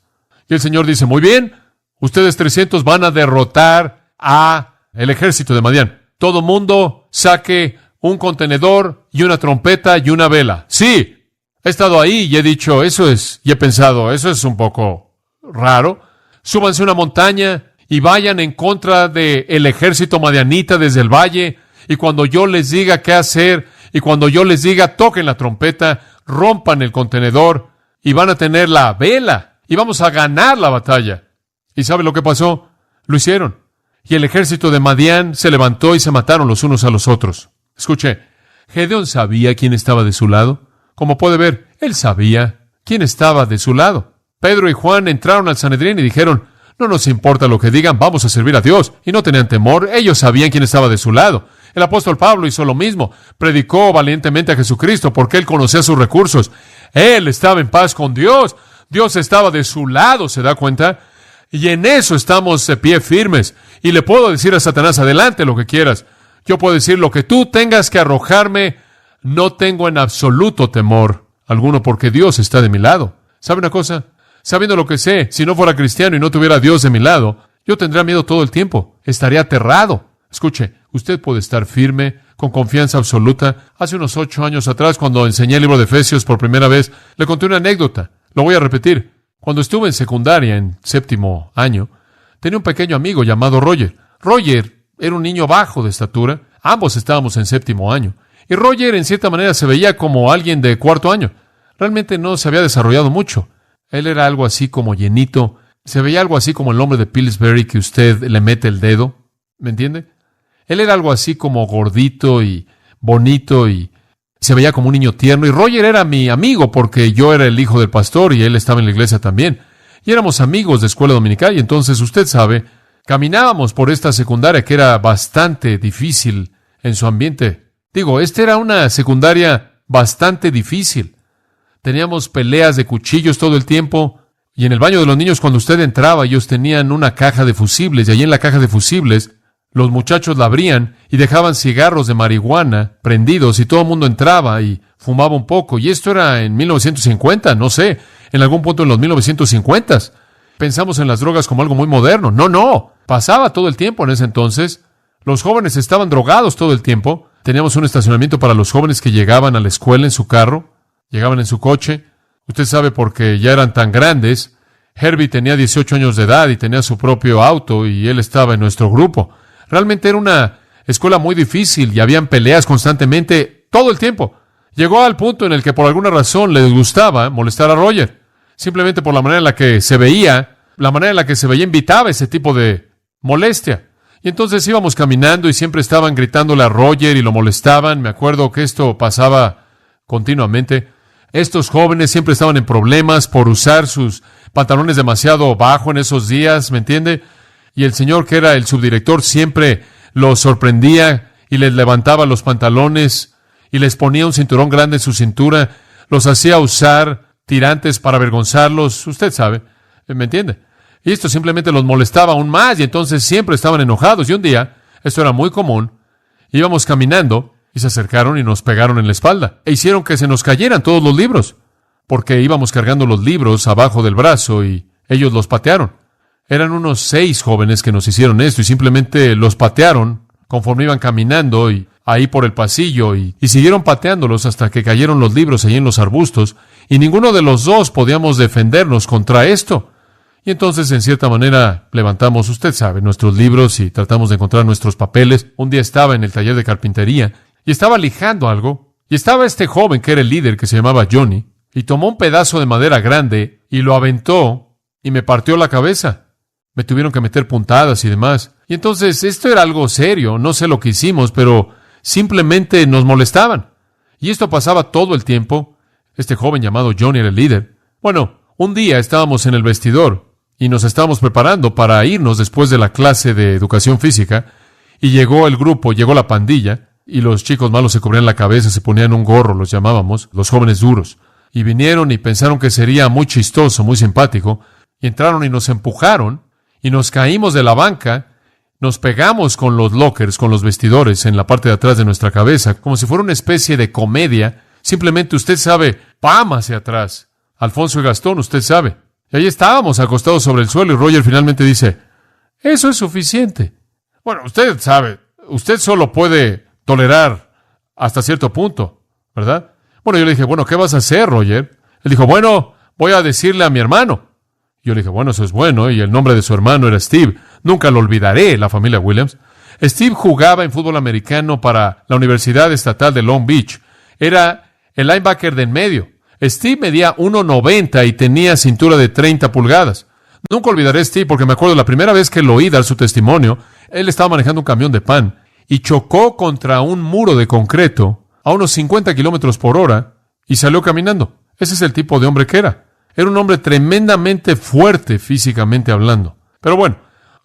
Y el Señor dice, muy bien, ustedes 300 van a derrotar a el ejército de Madián. Todo mundo saque un contenedor y una trompeta y una vela. Sí, he estado ahí y he dicho, y he pensado, eso es un poco raro. Súbanse a una montaña y vayan en contra del ejército madianita desde el valle, y cuando yo les diga qué hacer, y cuando yo les diga toquen la trompeta, rompan el contenedor, y van a tener la vela, y vamos a ganar la batalla. ¿Y sabe lo que pasó? Lo hicieron. Y el ejército de Madián se levantó y se mataron los unos a los otros. Escuche, Gedeón sabía quién estaba de su lado. Como puede ver, él sabía quién estaba de su lado. Pedro y Juan entraron al Sanedrín y dijeron, no nos importa lo que digan, vamos a servir a Dios. Y no tenían temor, ellos sabían quién estaba de su lado. El apóstol Pablo hizo lo mismo, predicó valientemente a Jesucristo porque él conocía sus recursos. Él estaba en paz con Dios, Dios estaba de su lado, ¿se da cuenta? Y en eso estamos de pie firmes. Y le puedo decir a Satanás, adelante lo que quieras. Yo puedo decir lo que tú tengas que arrojarme, no tengo en absoluto temor alguno porque Dios está de mi lado. ¿Sabe una cosa? Sabiendo lo que sé, si no fuera cristiano y no tuviera a Dios de mi lado, yo tendría miedo todo el tiempo. Estaría aterrado. Escuche, usted puede estar firme, con confianza absoluta. Hace unos 8 años atrás, cuando enseñé el libro de Efesios por primera vez, le conté una anécdota. Lo voy a repetir. Cuando estuve en secundaria, en 7º año, tenía un pequeño amigo llamado Roger. Roger era un niño bajo de estatura. Ambos estábamos en 7º año. Y Roger, en cierta manera, se veía como alguien de 4º año. Realmente no se había desarrollado mucho. Él era algo así como llenito. Se veía algo así como el hombre de Pillsbury que usted le mete el dedo. ¿Me entiende? Él era algo así como gordito y bonito y se veía como un niño tierno. Y Roger era mi amigo porque yo era el hijo del pastor y él estaba en la iglesia también. Y éramos amigos de escuela dominical y entonces usted sabe, caminábamos por esta secundaria que era bastante difícil en su ambiente. Esta era una secundaria bastante difícil. Teníamos peleas de cuchillos todo el tiempo. Y en el baño de los niños, cuando usted entraba, ellos tenían una caja de fusibles. Y allí en la caja de fusibles, los muchachos la abrían y dejaban cigarros de marihuana prendidos. Y todo el mundo entraba y fumaba un poco. Y esto era en 1950, no sé, en algún punto en los 1950s. Pensamos en las drogas como algo muy moderno. No. Pasaba todo el tiempo en ese entonces. Los jóvenes estaban drogados todo el tiempo. Teníamos un estacionamiento para los jóvenes que llegaban a la escuela en su carro. Llegaban en su coche. Usted sabe porque ya eran tan grandes. Herbie tenía 18 años de edad y tenía su propio auto y él estaba en nuestro grupo. Realmente era una escuela muy difícil y habían peleas constantemente todo el tiempo. Llegó al punto en el que por alguna razón le gustaba molestar a Roger. Simplemente por la manera en la que se veía, invitaba ese tipo de molestia. Y entonces íbamos caminando y siempre estaban gritándole a Roger y lo molestaban. Me acuerdo que esto pasaba continuamente. Estos jóvenes siempre estaban en problemas por usar sus pantalones demasiado bajo en esos días, ¿me entiende? Y el señor que era el subdirector siempre los sorprendía y les levantaba los pantalones y les ponía un cinturón grande en su cintura, los hacía usar tirantes para avergonzarlos, usted sabe, ¿me entiende? Y esto simplemente los molestaba aún más y entonces siempre estaban enojados. Y un día, esto era muy común, íbamos caminando y se acercaron y nos pegaron en la espalda. E hicieron que se nos cayeran todos los libros, porque íbamos cargando los libros abajo del brazo y ellos los patearon. Eran unos 6 jóvenes que nos hicieron esto y simplemente los patearon conforme iban caminando y ahí por el pasillo y siguieron pateándolos hasta que cayeron los libros allí en los arbustos y ninguno de los dos podíamos defendernos contra esto. Y entonces, en cierta manera, levantamos, usted sabe, nuestros libros y tratamos de encontrar nuestros papeles. Un día estaba en el taller de carpintería y estaba lijando algo, y estaba este joven que era el líder, que se llamaba Johnny, y tomó un pedazo de madera grande y lo aventó y me partió la cabeza. Me tuvieron que meter puntadas y demás. Y entonces esto era algo serio, no sé lo que hicimos, pero simplemente nos molestaban. Y esto pasaba todo el tiempo. Este joven llamado Johnny era el líder. Bueno, un día estábamos en el vestidor y nos estábamos preparando para irnos después de la clase de educación física, y llegó el grupo, llegó la pandilla, y los chicos malos se cubrían la cabeza, se ponían un gorro, los llamábamos, los jóvenes duros. Y vinieron y pensaron que sería muy chistoso, muy simpático, y entraron y nos empujaron, y nos caímos de la banca, nos pegamos con los lockers, con los vestidores, en la parte de atrás de nuestra cabeza, como si fuera una especie de comedia. Simplemente usted sabe, ¡pam!, hacia atrás. Alfonso y Gastón, usted sabe. Y ahí estábamos acostados sobre el suelo, y Roger finalmente dice, eso es suficiente. Bueno, usted sabe, usted solo puede tolerar hasta cierto punto, ¿verdad? Bueno, yo le dije, bueno, ¿qué vas a hacer, Roger? Él dijo, bueno, voy a decirle a mi hermano. Yo le dije, bueno, eso es bueno, y el nombre de su hermano era Steve. Nunca lo olvidaré, la familia Williams. Steve jugaba en fútbol americano para la Universidad Estatal de Long Beach. Era el linebacker de en medio. Steve medía 1.90 y tenía cintura de 30 pulgadas. Nunca olvidaré a Steve porque me acuerdo la primera vez que lo oí dar su testimonio, él estaba manejando un camión de pan y chocó contra un muro de concreto a unos 50 kilómetros por hora y salió caminando. Ese es el tipo de hombre que era. Era un hombre tremendamente fuerte físicamente hablando. Pero bueno,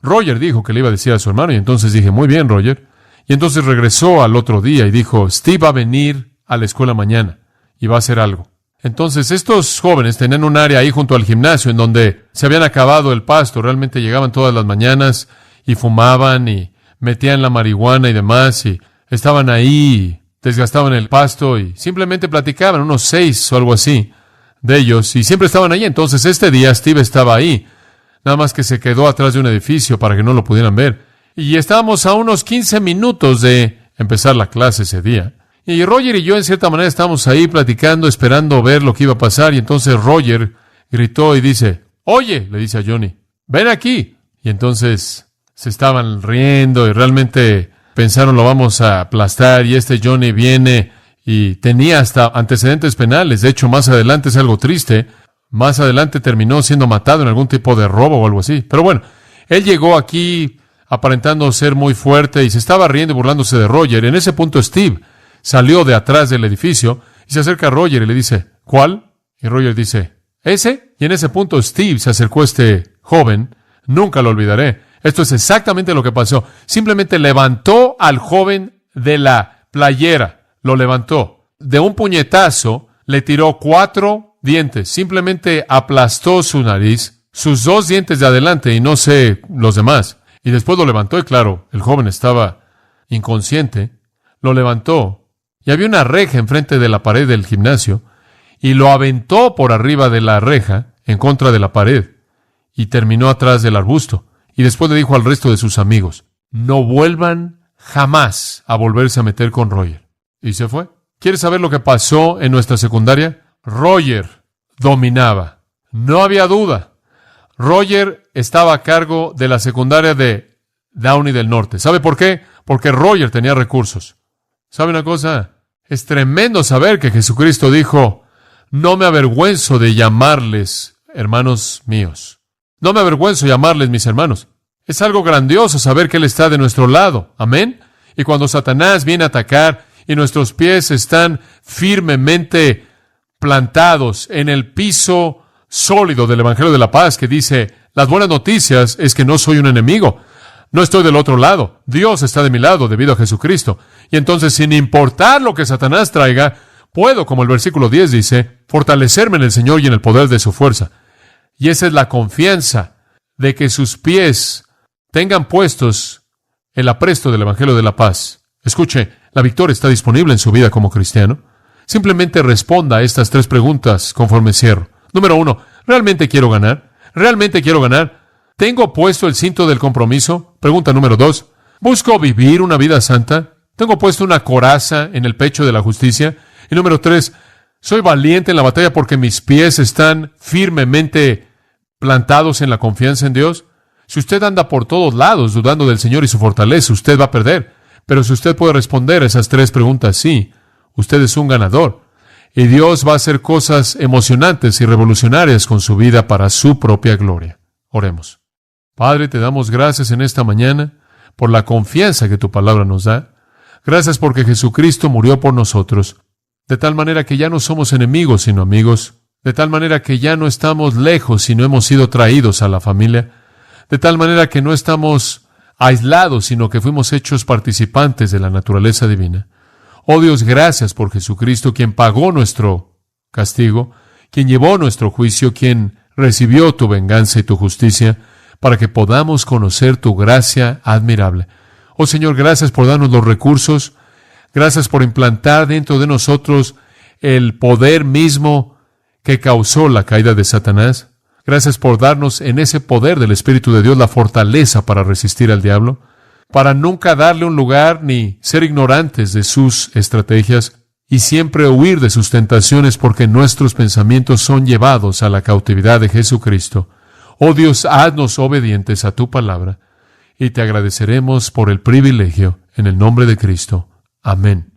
Roger dijo que le iba a decir a su hermano y entonces dije, muy bien, Roger. Y entonces regresó al otro día y dijo, Steve va a venir a la escuela mañana y va a hacer algo. Entonces estos jóvenes tenían un área ahí junto al gimnasio en donde se habían acabado el pasto. Realmente llegaban todas las mañanas y fumaban y metían la marihuana y demás y estaban ahí, desgastaban el pasto y simplemente platicaban, unos 6 o algo así de ellos, y siempre estaban ahí. Entonces este día Steve estaba ahí, nada más que se quedó atrás de un edificio para que no lo pudieran ver. Y estábamos a unos 15 minutos de empezar la clase ese día. Y Roger y yo en cierta manera estábamos ahí platicando, esperando ver lo que iba a pasar. Y entonces Roger gritó y dice, oye, le dice a Johnny, ven aquí. Y entonces se estaban riendo y realmente pensaron lo vamos a aplastar. Y este Johnny viene y tenía hasta antecedentes penales. De hecho, más adelante es algo triste. Más adelante terminó siendo matado en algún tipo de robo o algo así. Pero bueno, él llegó aquí aparentando ser muy fuerte y se estaba riendo y burlándose de Roger. En ese punto Steve salió de atrás del edificio y se acerca a Roger y le dice, ¿cuál? Y Roger dice, ¿ese? Y en ese punto Steve se acercó a este joven. Nunca lo olvidaré. Esto es exactamente lo que pasó. Simplemente levantó al joven de la playera. Lo levantó. De un puñetazo le tiró 4 dientes. Simplemente aplastó su nariz, sus 2 dientes de adelante y no sé los demás. Y después lo levantó y claro, el joven estaba inconsciente. Lo levantó y había una reja enfrente de la pared del gimnasio y lo aventó por arriba de la reja en contra de la pared y terminó atrás del arbusto. Y después le dijo al resto de sus amigos, no vuelvan jamás a volverse a meter con Roger. Y se fue. ¿Quieres saber lo que pasó en nuestra secundaria? Roger dominaba. No había duda. Roger estaba a cargo de la secundaria de Downey del Norte. ¿Sabe por qué? Porque Roger tenía recursos. ¿Sabe una cosa? Es tremendo saber que Jesucristo dijo, no me avergüenzo de llamarles hermanos míos. No me avergüenzo de llamarles mis hermanos. Es algo grandioso saber que Él está de nuestro lado. Amén. Y cuando Satanás viene a atacar y nuestros pies están firmemente plantados en el piso sólido del Evangelio de la Paz, que dice, las buenas noticias es que no soy un enemigo. No estoy del otro lado. Dios está de mi lado debido a Jesucristo. Y entonces, sin importar lo que Satanás traiga, puedo, como el versículo 10 dice, fortalecerme en el Señor y en el poder de su fuerza. Y esa es la confianza de que sus pies tengan puestos el apresto del Evangelio de la Paz. Escuche, la victoria está disponible en su vida como cristiano. Simplemente responda a estas 3 preguntas conforme cierro. Número 1, ¿realmente quiero ganar? ¿Realmente quiero ganar? ¿Tengo puesto el cinto del compromiso? Pregunta número 2, ¿busco vivir una vida santa? ¿Tengo puesto una coraza en el pecho de la justicia? Y número 3, ¿soy valiente en la batalla porque mis pies están firmemente plantados en la confianza en Dios? Si usted anda por todos lados dudando del Señor y su fortaleza, usted va a perder. Pero si usted puede responder a esas 3 preguntas, sí, usted es un ganador. Y Dios va a hacer cosas emocionantes y revolucionarias con su vida para su propia gloria. Oremos. Padre, te damos gracias en esta mañana por la confianza que tu palabra nos da. Gracias porque Jesucristo murió por nosotros, de tal manera que ya no somos enemigos sino amigos, de tal manera que ya no estamos lejos sino hemos sido traídos a la familia, de tal manera que no estamos aislados sino que fuimos hechos participantes de la naturaleza divina. Oh Dios, gracias por Jesucristo, quien pagó nuestro castigo, quien llevó nuestro juicio, quien recibió tu venganza y tu justicia, para que podamos conocer tu gracia admirable. Oh Señor, gracias por darnos los recursos, gracias por implantar dentro de nosotros el poder mismo que causó la caída de Satanás. Gracias por darnos en ese poder del Espíritu de Dios la fortaleza para resistir al diablo. para nunca darle un lugar ni ser ignorantes de sus estrategias y siempre huir de sus tentaciones, porque nuestros pensamientos son llevados a la cautividad de Jesucristo. Oh Dios, haznos obedientes a tu palabra y te agradeceremos por el privilegio en el nombre de Cristo. Amén.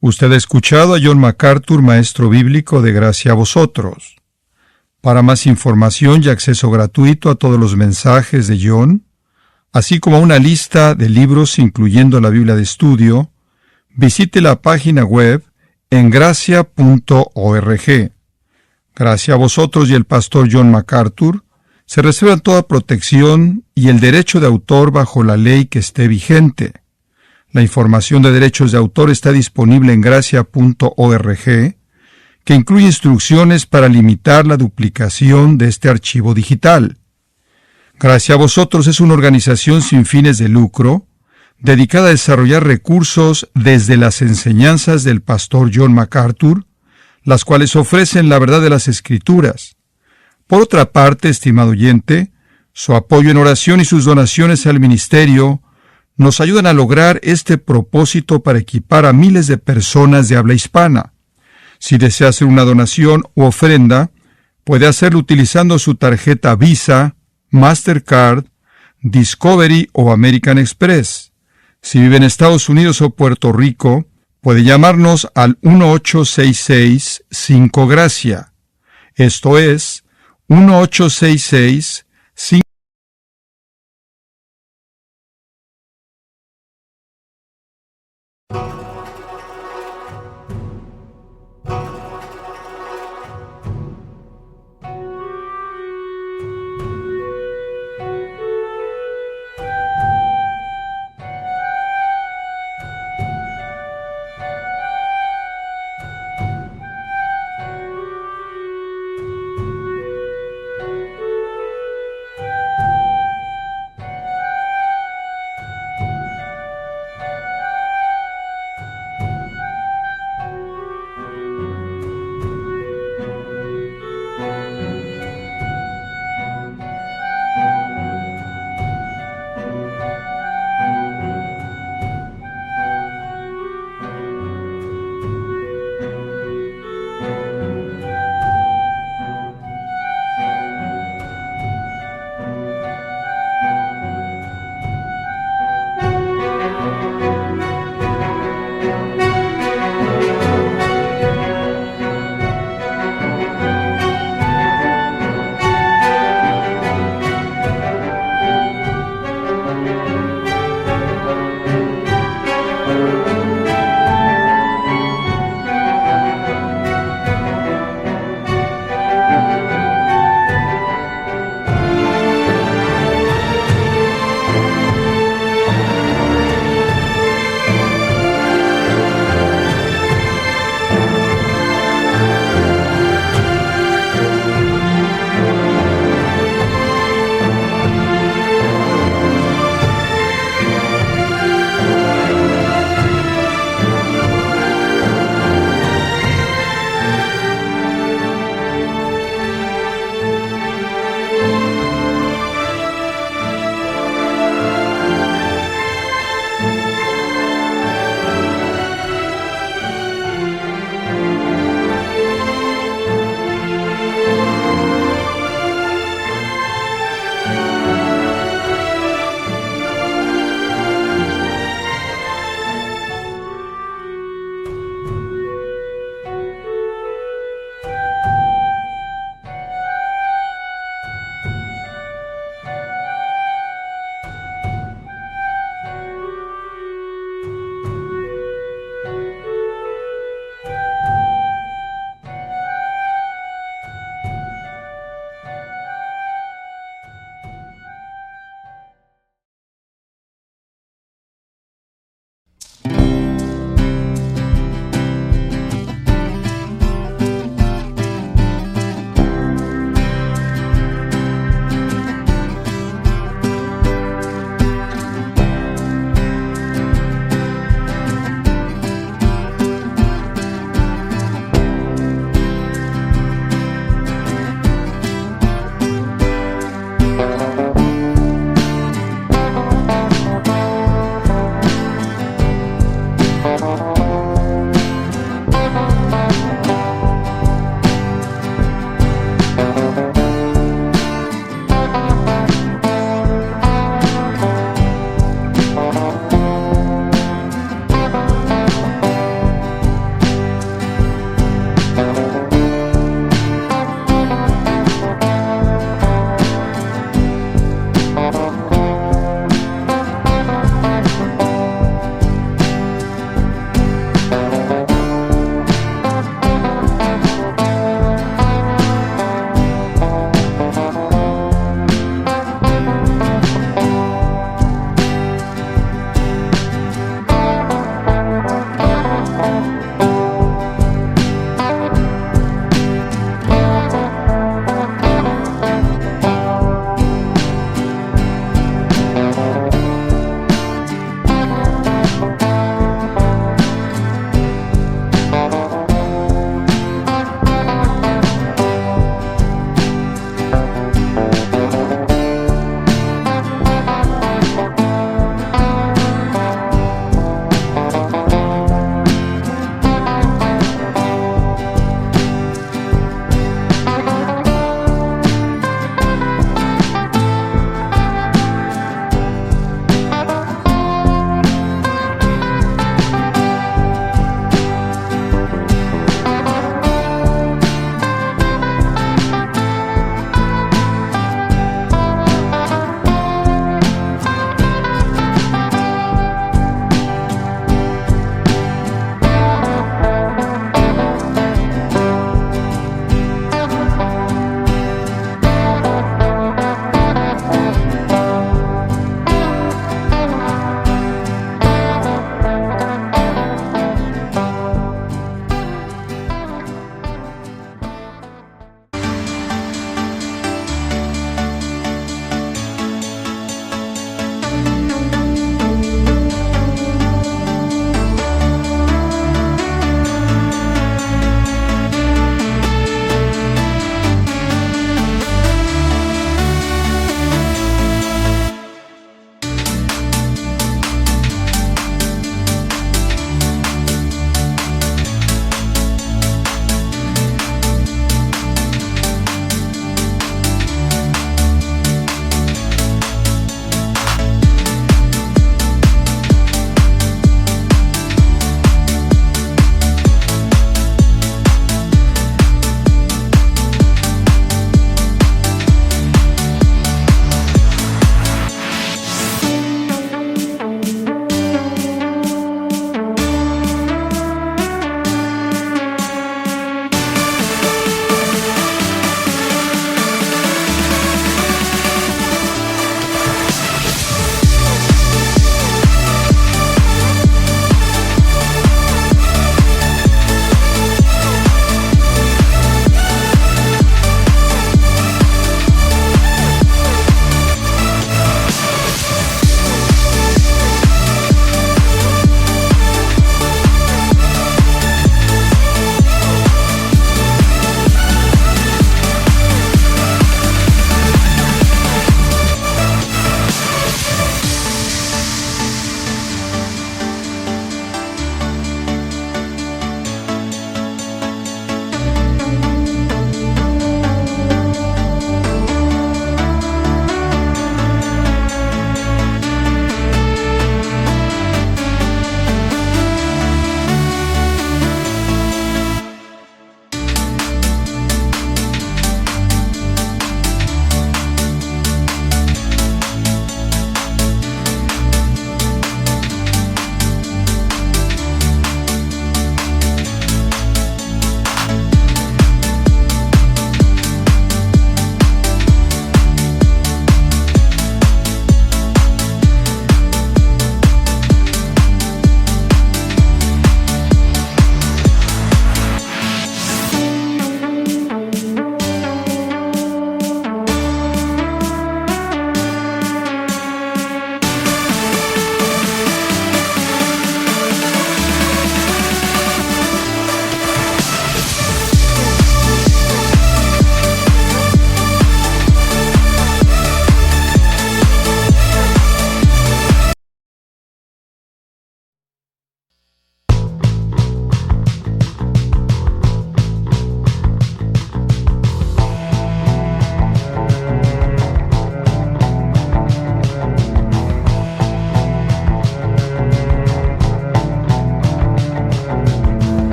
Usted ha escuchado a John MacArthur, maestro bíblico de Gracia a Vosotros. Para más información y acceso gratuito a todos los mensajes de John, así como una lista de libros incluyendo la Biblia de estudio, visite la página web en gracia.org. Gracia a Vosotros y el pastor John MacArthur se reservan toda protección y el derecho de autor bajo la ley que esté vigente. La información de derechos de autor está disponible en gracia.org, que incluye instrucciones para limitar la duplicación de este archivo digital. Gracia a Vosotros es una organización sin fines de lucro, dedicada a desarrollar recursos desde las enseñanzas del pastor John MacArthur, las cuales ofrecen la verdad de las Escrituras. Por otra parte, estimado oyente, su apoyo en oración y sus donaciones al ministerio nos ayudan a lograr este propósito para equipar a miles de personas de habla hispana. Si desea hacer una donación u ofrenda, puede hacerlo utilizando su tarjeta Visa, Mastercard, Discovery o American Express. Si vive en Estados Unidos o Puerto Rico, puede llamarnos al 1-866-5-GRACIA. Esto es 1-866-5